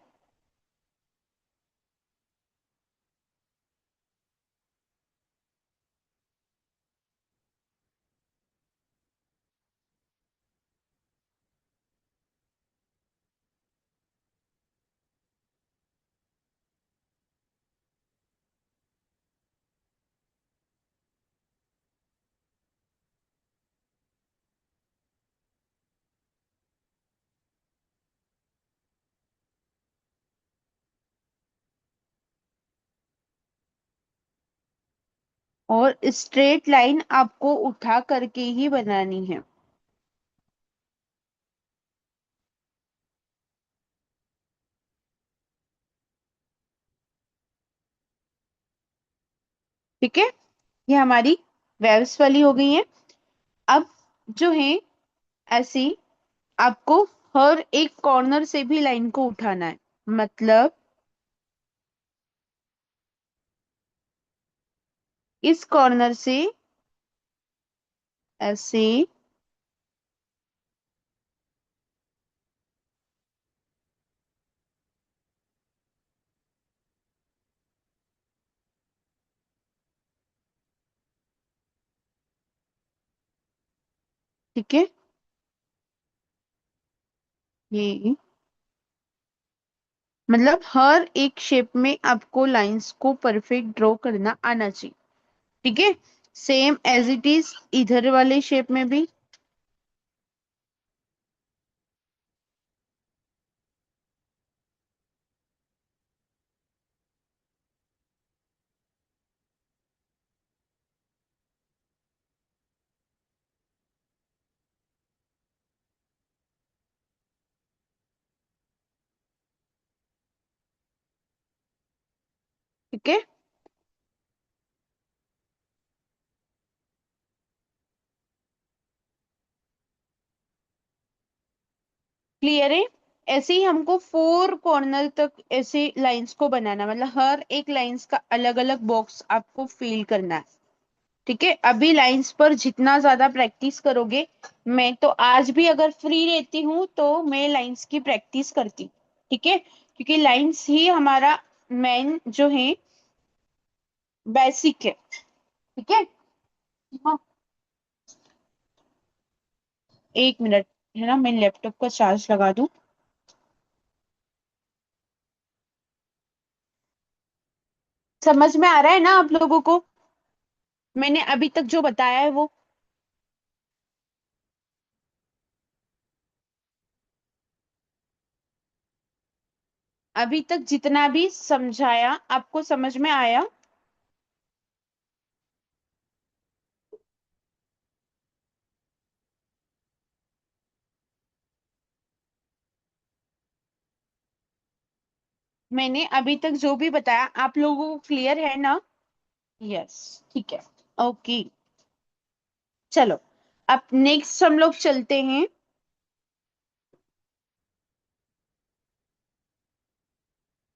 और स्ट्रेट लाइन आपको उठा करके ही बनानी है। ठीक है, ये हमारी वेव्स वाली हो गई है। अब जो है ऐसे आपको हर एक कॉर्नर से भी लाइन को उठाना है, मतलब इस कॉर्नर से ऐसे, ठीक है, ये मतलब हर एक शेप में आपको लाइंस को परफेक्ट ड्रॉ करना आना चाहिए। ठीक है, सेम एज इट इज इधर वाले शेप में भी। ठीक है, क्लियर है। ऐसे ही हमको फोर कॉर्नर तक ऐसे लाइंस को बनाना, मतलब हर एक लाइंस का अलग अलग बॉक्स आपको फिल करना है। ठीक है, अभी लाइंस पर जितना ज्यादा प्रैक्टिस करोगे, मैं तो आज भी अगर फ्री रहती हूँ तो मैं लाइंस की प्रैक्टिस करती। ठीक है, क्योंकि लाइंस ही हमारा मेन जो है बेसिक है। ठीक है, हाँ, एक मिनट, है ना, मैं लैपटॉप का चार्ज लगा दूं। समझ में आ रहा है ना आप लोगों को, मैंने अभी तक जो बताया है वो? अभी तक जितना भी समझाया आपको समझ में आया? मैंने अभी तक जो भी बताया आप लोगों को क्लियर है ना? यस, ठीक है, ओके। चलो, अब नेक्स्ट हम लोग चलते हैं।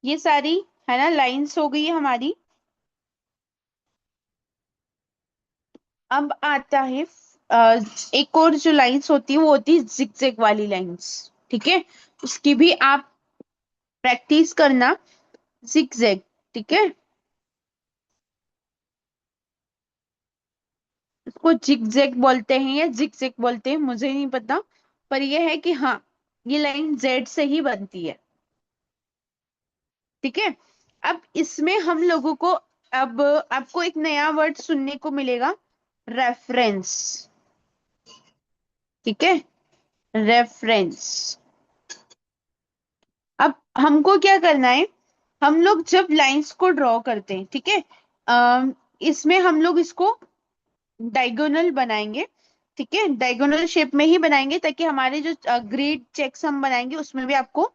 ये सारी, है ना, लाइंस हो गई है हमारी। अब आता है एक और जो लाइंस होती है वो होती है जिगजैग वाली लाइंस। ठीक है, उसकी भी आप प्रैक्टिस करना, जिगजैग। ठीक है, उसको जिगजैग बोलते हैं या जिगजैग बोलते हैं मुझे नहीं पता, पर यह है कि हाँ, ये लाइन जेड से ही बनती है। ठीक है, अब इसमें हम लोगों को, अब आपको एक नया वर्ड सुनने को मिलेगा, रेफरेंस। ठीक है, रेफरेंस। अब हमको क्या करना है, हम लोग जब लाइंस को ड्रॉ करते हैं, ठीक है, इसमें हम लोग इसको डायगोनल बनाएंगे। ठीक है, डायगोनल शेप में ही बनाएंगे ताकि हमारे जो ग्रिड चेक्स हम बनाएंगे उसमें भी आपको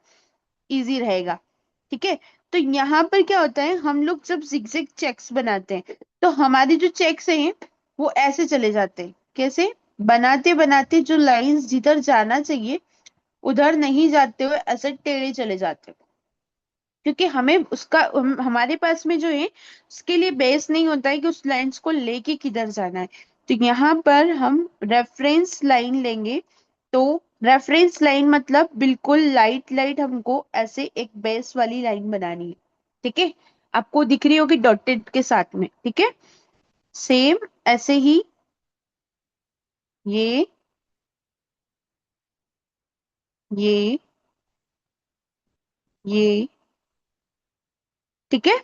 इजी रहेगा। ठीक है, तो यहाँ पर क्या होता है, हम लोग जब जिगजैग चेक्स बनाते हैं तो हमारे जो चेक्स हैं वो ऐसे चले जाते हैं। कैसे? बनाते बनाते जो लाइंस जिधर जाना चाहिए उधर नहीं जाते हुए ऐसे टेढ़े चले जाते हैं। क्योंकि हमें उसका हमारे पास में जो है उसके लिए बेस नहीं होता है कि उस लाइंस को लेके किधर जाना है। तो यहाँ पर हम रेफरेंस लाइन लेंगे। तो रेफरेंस लाइन मतलब बिल्कुल लाइट लाइट हमको ऐसे एक बेस वाली लाइन बनानी है। ठीक है, आपको दिख रही होगी डॉटेड के साथ में। ठीक है, सेम ऐसे ही ये ये ये ठीक है,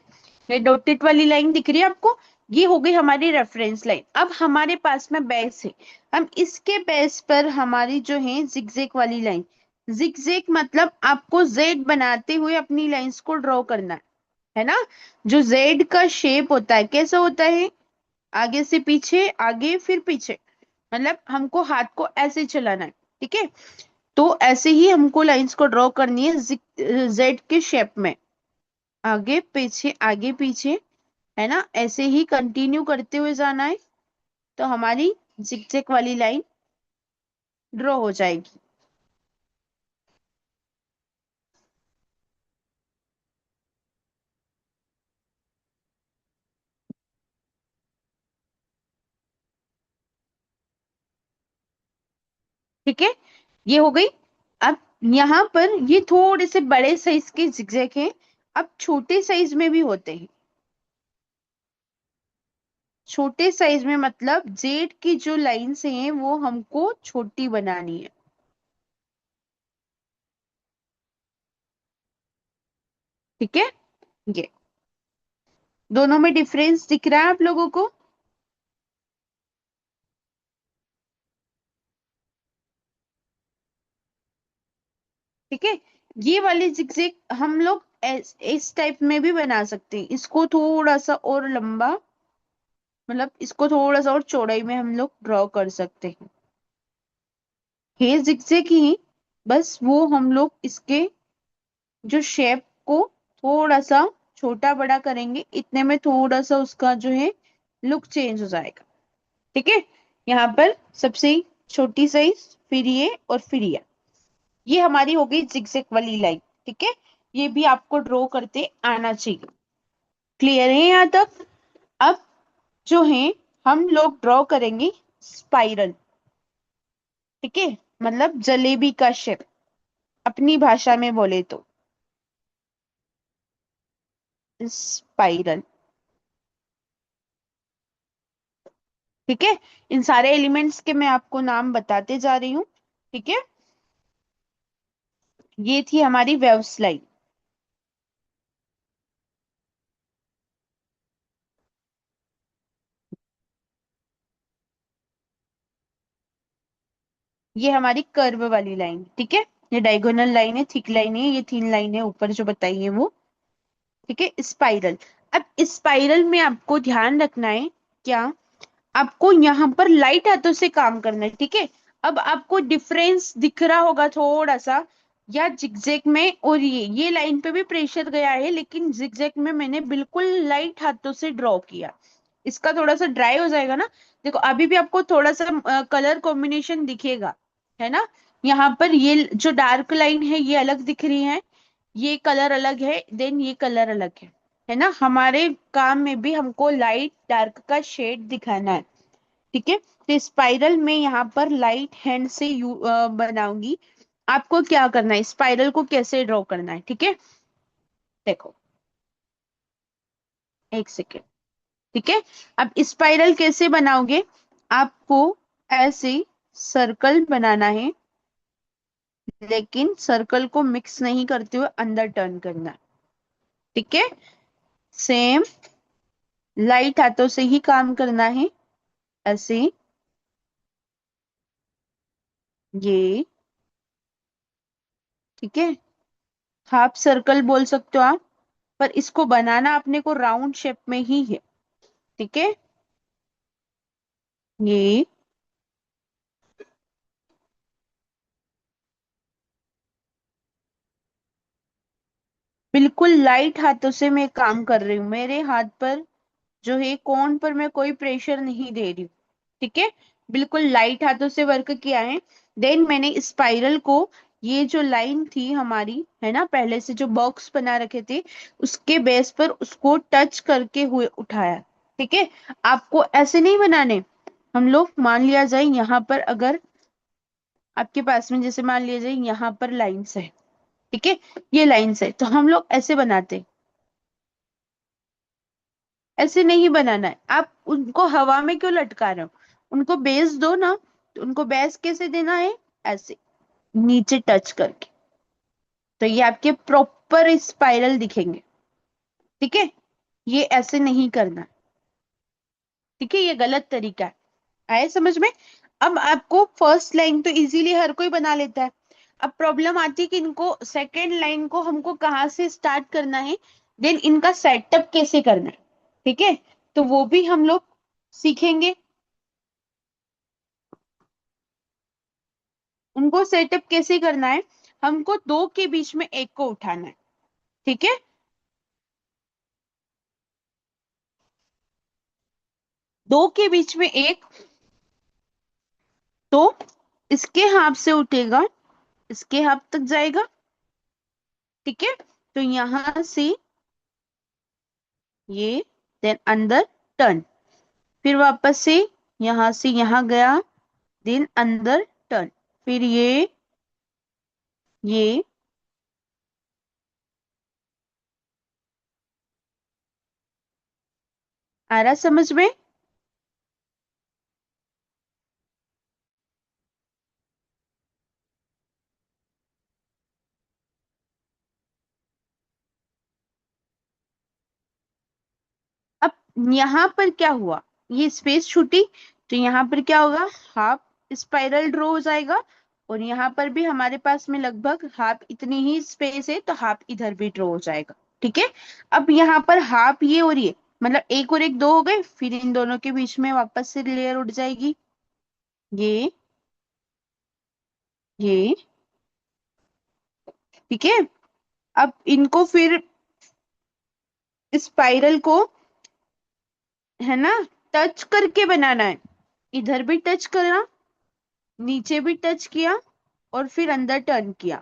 ये डॉटेड वाली लाइन दिख रही है आपको? ये हो गई हमारी रेफरेंस लाइन। अब हमारे पास में बेस है, हम इसके बेस पर हमारी जो है जिगजैग वाली लाइन, जिगजैग मतलब आपको जेड बनाते हुए अपनी लाइंस को ड्रॉ करना है ना? जो जेड का शेप होता है कैसा होता है? आगे से पीछे, आगे फिर पीछे, मतलब हमको हाथ को ऐसे चलाना है। ठीक है, तो ऐसे ही हमको लाइंस को ड्रॉ करनी है जेड के शेप में, आगे पीछे आगे पीछे, है ना, ऐसे ही कंटिन्यू करते हुए जाना है, तो हमारी जिगजैग वाली लाइन ड्रॉ हो जाएगी। ठीक है, ये हो गई। अब यहाँ पर ये थोड़े से बड़े साइज के जिगजैग हैं, अब छोटे साइज में भी होते हैं। छोटे साइज में मतलब जेड की जो लाइंस हैं वो हमको छोटी बनानी है। ठीक है, ये दोनों में डिफरेंस दिख रहा है आप लोगों को? ठीक है, ये वाले जिगजैग हम लोग इस टाइप में भी बना सकते हैं, इसको थोड़ा सा और लंबा, मतलब इसको थोड़ा सा और चौड़ाई में हम लोग ड्रॉ कर सकते हैं। ये जिगजैग ही, बस वो हम लोग इसके जो शेप को थोड़ा सा छोटा बड़ा करेंगे, इतने में थोड़ा सा उसका जो है लुक चेंज हो जाएगा। ठीक है, यहाँ पर सबसे छोटी साइज, फिर ये और फिर ये हमारी हो गई जिगजैग वाली लाइन। ठीक है, ये भी आपको ड्रॉ करते आना चाहिए। क्लियर है यहाँ तक? अब जो है हम लोग ड्रॉ करेंगे स्पाइरल। ठीक है, मतलब जलेबी का शेप, अपनी भाषा में बोले तो स्पाइरल। ठीक है, इन सारे एलिमेंट्स के मैं आपको नाम बताते जा रही हूँ। ठीक है, ये थी हमारी वेव स्लाइड। ये हमारी कर्व वाली लाइन। ठीक है, ये डायगोनल लाइन है, थिक लाइन है, ये थीन लाइन है ऊपर जो बताई है वो। ठीक है, स्पाइरल। अब स्पाइरल में आपको ध्यान रखना है क्या, आपको यहाँ पर लाइट हाथों से काम करना है। ठीक है, अब आपको डिफरेंस दिख रहा होगा थोड़ा सा, या जिगजैग में और ये लाइन पे भी प्रेशर गया है, लेकिन जिगजैग में मैंने बिल्कुल लाइट हाथों से ड्रॉ किया। इसका थोड़ा सा ड्राई हो जाएगा ना, देखो अभी भी आपको थोड़ा सा कलर कॉम्बिनेशन दिखेगा, है ना। यहाँ पर ये जो डार्क लाइन है ये अलग दिख रही है, ये कलर अलग है, देन ये कलर अलग है ना। हमारे काम में भी हमको लाइट डार्क का शेड दिखाना है। ठीक है, तो स्पाइरल में यहाँ पर लाइट हैंड से बनाऊंगी। आपको क्या करना है, स्पाइरल को कैसे ड्रॉ करना है? ठीक है, देखो, एक सेकेंड। ठीक है, अब स्पाइरल कैसे बनाओगे, आपको ऐसे सर्कल बनाना है, लेकिन सर्कल को मिक्स नहीं करते हुए अंदर टर्न करना है। ठीक है, सेम लाइट हाथों से ही काम करना है, ऐसे, ये। ठीक है, हाफ सर्कल बोल सकते हो आप, पर इसको बनाना अपने को राउंड शेप में ही है। ठीक है, ये बिल्कुल लाइट हाथों से मैं काम कर रही हूँ, मेरे हाथ पर जो है कोन पर मैं कोई प्रेशर नहीं दे रही हूँ। ठीक है, बिल्कुल लाइट हाथों से वर्क किया है। देन मैंने स्पाइरल को, ये जो लाइन थी हमारी, है ना, पहले से जो बॉक्स बना रखे थे, उसके बेस पर उसको टच करके हुए उठाया। ठीक है, आपको ऐसे नहीं बनाने। हम लोग मान लिया जाए यहाँ पर, अगर आपके पास में जैसे मान लिया जाए यहाँ पर लाइंस है, ठीक है, ये लाइंस है, तो हम लोग ऐसे बनाते, ऐसे नहीं बनाना है। आप उनको हवा में क्यों लटका रहे हो, उनको बेस दो ना। तो उनको बेस कैसे देना है, ऐसे नीचे टच करके, तो ये आपके प्रॉपर स्पाइरल दिखेंगे। ठीक है, ये ऐसे नहीं करना। ठीक है, ये गलत तरीका है। आए समझ में? अब आपको फर्स्ट लाइन तो इजीली हर कोई बना लेता है। अब प्रॉब्लम आती है कि इनको सेकेंड लाइन को हमको कहाँ से स्टार्ट करना है, देन इनका सेटअप कैसे करना है। ठीक है, तो वो भी हम लोग सीखेंगे। उनको सेटअप कैसे करना है, हमको दो के बीच में एक को उठाना है। ठीक है, दो के बीच में एक, तो इसके हाथ से उठेगा, इसके हाथ तक जाएगा। ठीक है, तो यहां से ये, देन अंदर टर्न, फिर वापस से यहां गया, देन अंदर टर्न, फिर ये आ रहा समझ में। अब यहाँ पर क्या हुआ, ये स्पेस छूटी, तो यहाँ पर क्या होगा, हाफ स्पाइरल ड्रॉ हो जाएगा। और यहाँ पर भी हमारे पास में लगभग हाफ इतनी ही स्पेस है, तो हाफ इधर भी ड्रॉ हो जाएगा। ठीक है, अब यहाँ पर हाफ ये और ये, मतलब एक और एक दो हो गए, फिर इन दोनों के बीच में वापस से लेयर उठ जाएगी। ये ये ठीक है, अब इनको फिर स्पाइरल को, है ना, टच करके बनाना है। इधर भी टच करा, नीचे भी टच किया, और फिर अंदर टर्न किया।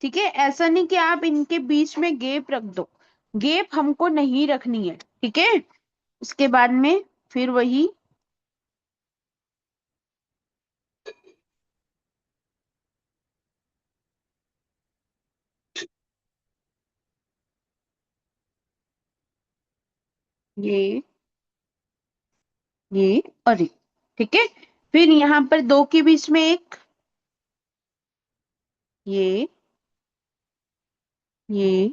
ठीक है, ऐसा नहीं कि आप इनके बीच में गैप रख दो, गैप हमको नहीं रखनी है। ठीक है, उसके बाद में फिर वही, ये ये और ये। ठीक है, फिर यहाँ पर दो के बीच में एक, ये ये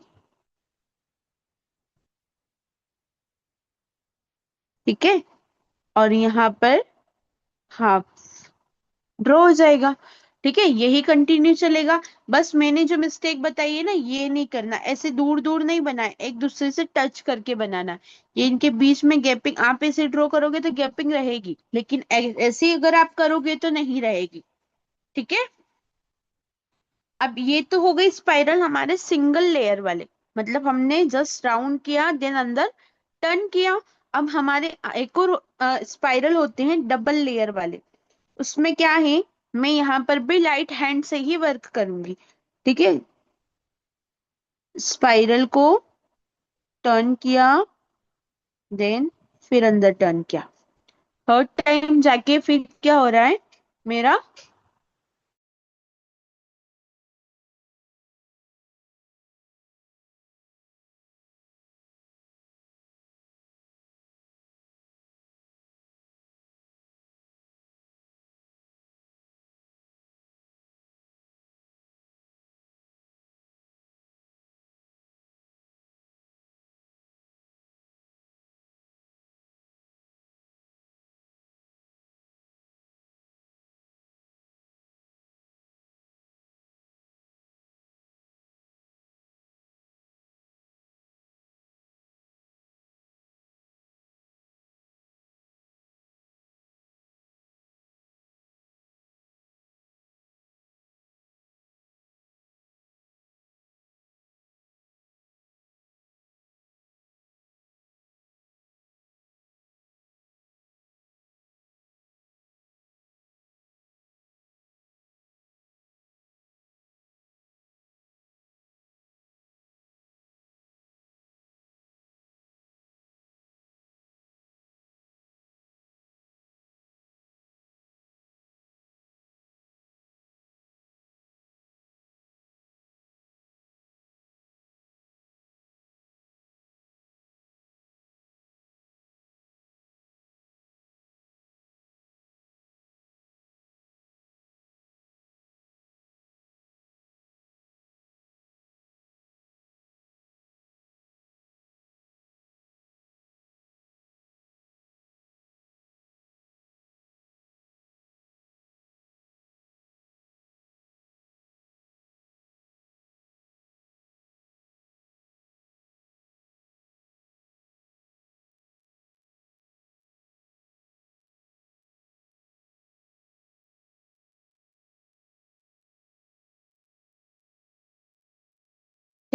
ठीक है, और यहाँ पर हाफ ड्रॉ हो जाएगा। ठीक है, यही कंटिन्यू चलेगा। बस मैंने जो मिस्टेक बताई है ना, ये नहीं करना, ऐसे दूर दूर नहीं बनाए, एक दूसरे से टच करके बनाना। ये इनके बीच में गैपिंग, आप ऐसे ड्रॉ करोगे तो गैपिंग रहेगी, लेकिन ऐसे ही अगर आप करोगे तो नहीं रहेगी। ठीक है, अब ये तो हो गई स्पाइरल हमारे सिंगल लेयर वाले, मतलब हमने जस्ट राउंड किया, देन अंदर टर्न किया। अब हमारे एक और स्पाइरल होते हैं डबल लेयर वाले, उसमें क्या है, मैं यहाँ पर भी लाइट हैंड से ही वर्क करूंगी। ठीक है, स्पाइरल को टर्न किया, देन फिर अंदर टर्न किया, थर्ड टाइम जाके फिर क्या हो रहा है मेरा,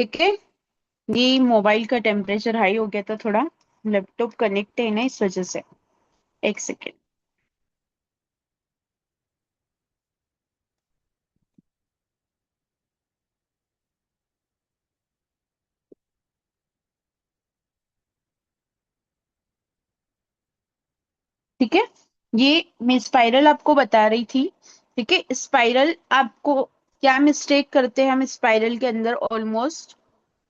ठीक है। ये मोबाइल का टेम्परेचर हाई हो गया था थोड़ा, लैपटॉप कनेक्ट है ना इस वजह से। एक सेकेंड। ठीक है। ये मैं स्पाइरल आपको बता रही थी। ठीक है, स्पाइरल आपको क्या मिस्टेक करते हैं हम स्पाइरल के अंदर ऑलमोस्ट।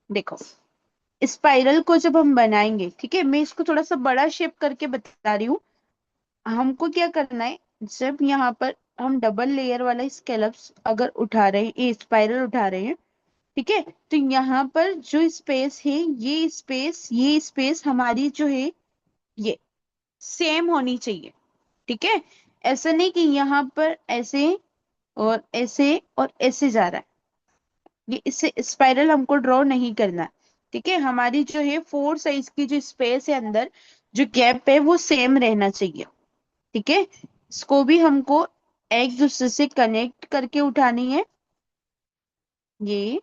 देखो, स्पाइरल को जब हम बनाएंगे, ठीक है, मैं इसको थोड़ा सा बड़ा शेप करके बता रही हूँ। हमको क्या करना है, जब यहाँ पर हम डबल लेयर वाला स्कैलप्स अगर उठा रहे हैं, ये स्पाइरल उठा रहे हैं, ठीक है, तो यहाँ पर जो स्पेस है, ये स्पेस हमारी जो है, ये सेम होनी चाहिए। ठीक है। ऐसा नहीं कि यहाँ पर ऐसे और ऐसे और ऐसे जा रहा है, ये इससे स्पाइरल हमको ड्रॉ नहीं करना। ठीक है, हमारी जो है फोर साइज की जो स्पेस है अंदर, जो गैप है वो सेम रहना चाहिए। ठीक है, इसको भी हमको एक दूसरे से कनेक्ट करके उठानी है। ये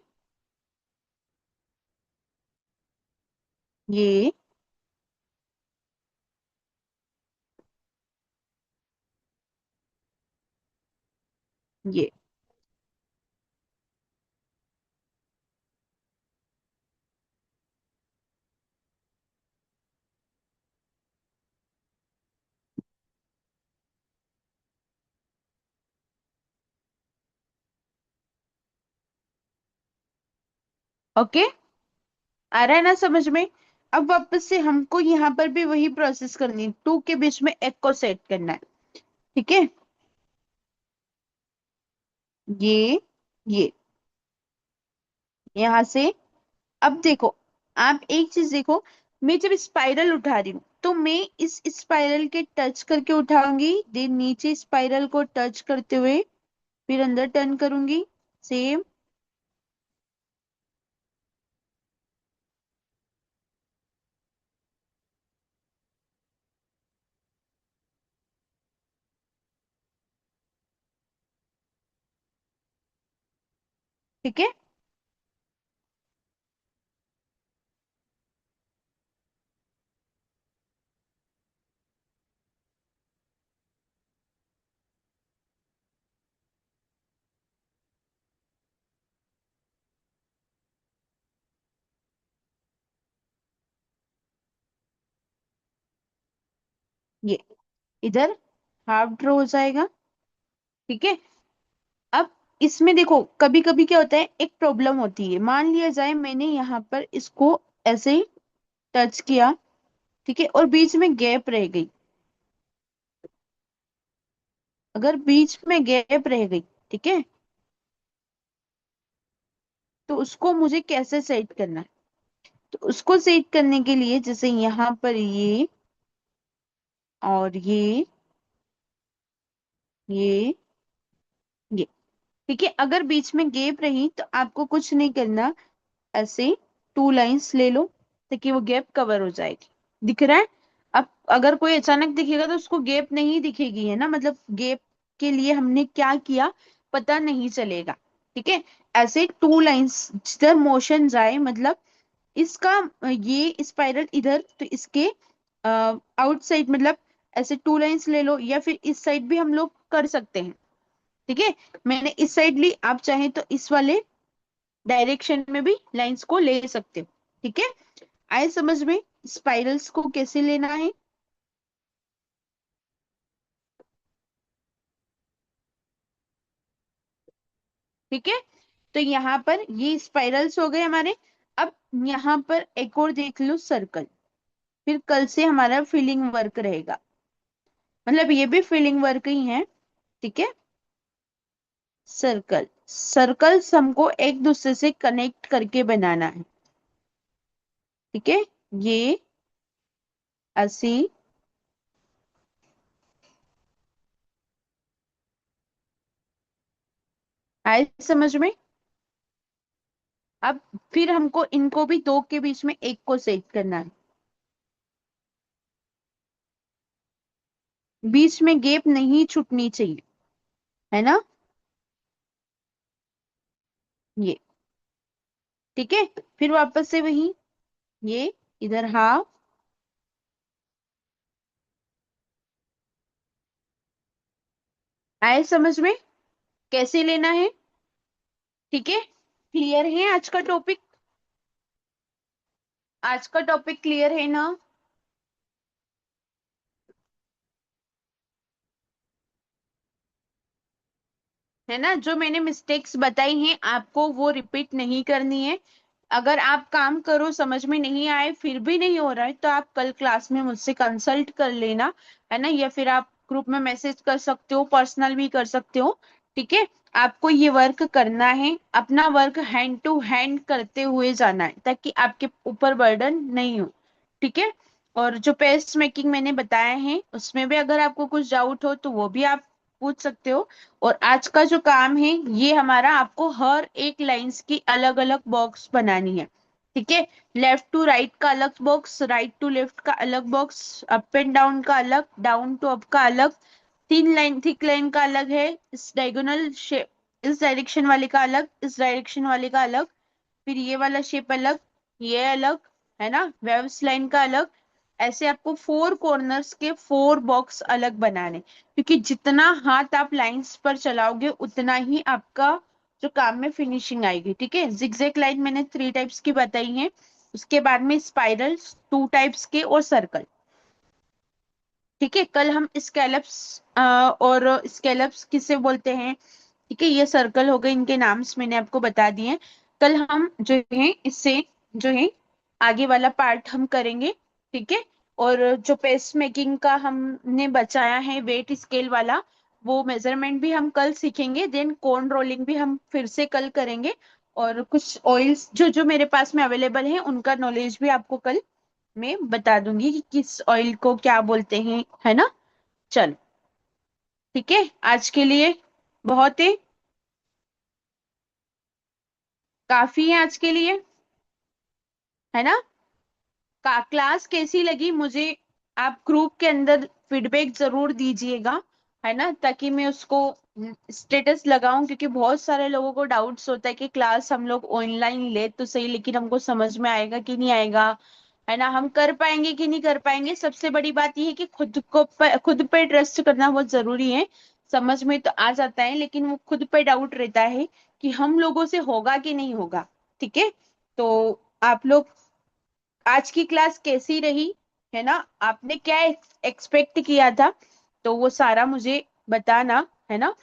ये ये ओके। आ रहा है ना समझ में। अब वापस से हमको यहाँ पर भी वही प्रोसेस करनी है, टू के बीच में एक को सेट करना है। ठीक है। ये ये यहाँ से। अब देखो, आप एक चीज देखो, मैं जब स्पाइरल उठा रही हूँ तो मैं इस स्पाइरल के टच करके उठाऊंगी, देन नीचे स्पाइरल को टच करते हुए फिर अंदर टर्न करूंगी। सेम। ठीक है। ये इधर हाफ ड्रॉ हो जाएगा। ठीक है। अब इसमें देखो, कभी कभी क्या होता है, एक प्रॉब्लम होती है। मान लिया जाए मैंने यहाँ पर इसको ऐसे ही टच किया, ठीक है, और बीच में गैप रह गई। अगर बीच में गैप रह गई, ठीक है, तो उसको मुझे कैसे सेट करना है। तो उसको सेट करने के लिए जैसे यहाँ पर और ये ये। ठीक है, अगर बीच में गैप रही तो आपको कुछ नहीं करना, ऐसे टू लाइंस ले लो ताकि वो गैप कवर हो जाएगी। दिख रहा है। अब अगर कोई अचानक दिखेगा तो उसको गैप नहीं दिखेगी, है ना, मतलब गैप के लिए हमने क्या किया पता नहीं चलेगा। ठीक है, ऐसे टू लाइंस जिधर मोशन जाए, मतलब इसका ये स्पाइरल इधर, तो इसके आउटसाइड, मतलब ऐसे टू लाइंस ले लो, या फिर इस साइड भी हम लोग कर सकते हैं। ठीक है, मैंने इस साइड ली, आप चाहे तो इस वाले डायरेक्शन में भी लाइंस को ले सकते हो। ठीक है, आए समझ में स्पाइरल्स को कैसे लेना है। ठीक है, तो यहाँ पर ये स्पाइरल्स हो गए हमारे। अब यहाँ पर एक और देख लो, सर्कल। फिर कल से हमारा फिलिंग वर्क रहेगा, मतलब ये भी फिलिंग वर्क ही है। ठीक है। सर्कल, सर्कल्स हमको एक दूसरे से कनेक्ट करके बनाना है। ठीक है। ये ऐसी। आए समझ में। अब फिर हमको इनको भी दो के बीच में एक को सेट करना है। बीच में गैप नहीं छूटनी चाहिए, है ना। ये ठीक है, फिर वापस से वही, ये इधर हाफ। आए समझ में कैसे लेना है? ठीक है, क्लियर है आज का टॉपिक? आज का टॉपिक क्लियर है ना? है ना? जो मैंने मिस्टेक्स बताई हैं आपको वो रिपीट नहीं करनी है। अगर आप काम करो समझ में नहीं आए फिर भी नहीं हो रहा है तो आप कल क्लास में मुझसे कंसल्ट कर लेना, है ना? या फिर आप ग्रुप में मैसेज कर सकते हो, पर्सनल भी कर सकते हो। ठीक है, आपको ये वर्क करना है, अपना वर्क हैंड टू हैंड करते हुए जाना है ताकि आपके ऊपर बर्डन नहीं हो। ठीक है, और जो पेस्ट मेकिंग मैंने बताया है उसमें भी अगर आपको कुछ डाउट हो तो वो भी आप पूछ सकते हो। और आज का जो काम है ये हमारा, आपको हर एक लाइंस की अलग अलग बॉक्स बनानी है। ठीक है, लेफ्ट टू राइट का अलग बॉक्स, राइट टू लेफ्ट का अलग बॉक्स, अप एंड डाउन का अलग, डाउन टू अप का अलग, तीन लाइन थिक लाइन का अलग है, इस डायगोनल शेप, इस डायरेक्शन वाले का अलग, इस डायरेक्शन वाले का अलग, फिर ये वाला शेप अलग, ये अलग, है ना? वेव्स लाइन का अलग। ऐसे आपको फोर कॉर्नर्स के फोर बॉक्स अलग बनाने, क्योंकि जितना हाथ आप लाइंस पर चलाओगे उतना ही आपका जो काम में फिनिशिंग आएगी। ठीक है, जिगजैग लाइन मैंने थ्री टाइप्स की बताई है, उसके बाद में स्पाइरल टू टाइप्स के, और सर्कल। ठीक है, कल हम स्कैलप्स, और स्कैलप्स किसे बोलते हैं, ठीक है, ये सर्कल हो गए, इनके नाम्स मैंने आपको बता दिए हैं। कल हम जो है इससे जो है आगे वाला पार्ट हम करेंगे। ठीक है, और जो पेस्ट मेकिंग का हमने बचाया है वेट स्केल वाला, वो मेजरमेंट भी हम कल सीखेंगे। देन कोन रोलिंग भी हम फिर से कल करेंगे। और कुछ ऑयल्स जो जो मेरे पास में अवेलेबल है उनका नॉलेज भी आपको कल मैं बता दूंगी कि किस ऑयल को क्या बोलते हैं, है ना? चल, ठीक है, आज के लिए बहुत है, काफी है आज के लिए, है ना? क्लास कैसी लगी मुझे आप ग्रुप के अंदर फीडबैक जरूर दीजिएगा, है ना? ताकि मैं उसको स्टेटस लगाऊं, क्योंकि बहुत सारे लोगों को डाउट्स होता है कि क्लास हम लोग ऑनलाइन ले तो सही, लेकिन हमको समझ में आएगा कि नहीं आएगा, है ना? हम कर पाएंगे कि नहीं कर पाएंगे। सबसे बड़ी बात यह है कि खुद पे ट्रस्ट करना बहुत जरूरी है। समझ में तो आ जाता है लेकिन वो खुद पे डाउट रहता है कि हम लोगों से होगा कि नहीं होगा। ठीक है, तो आप लोग आज की क्लास कैसी रही, है ना? आपने क्या एक्सपेक्ट किया था, तो वो सारा मुझे बताना, है ना?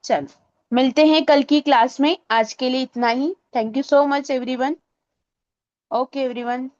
चल, मिलते हैं कल की क्लास में, आज के लिए इतना ही। Thank you so much everyone. Okay everyone.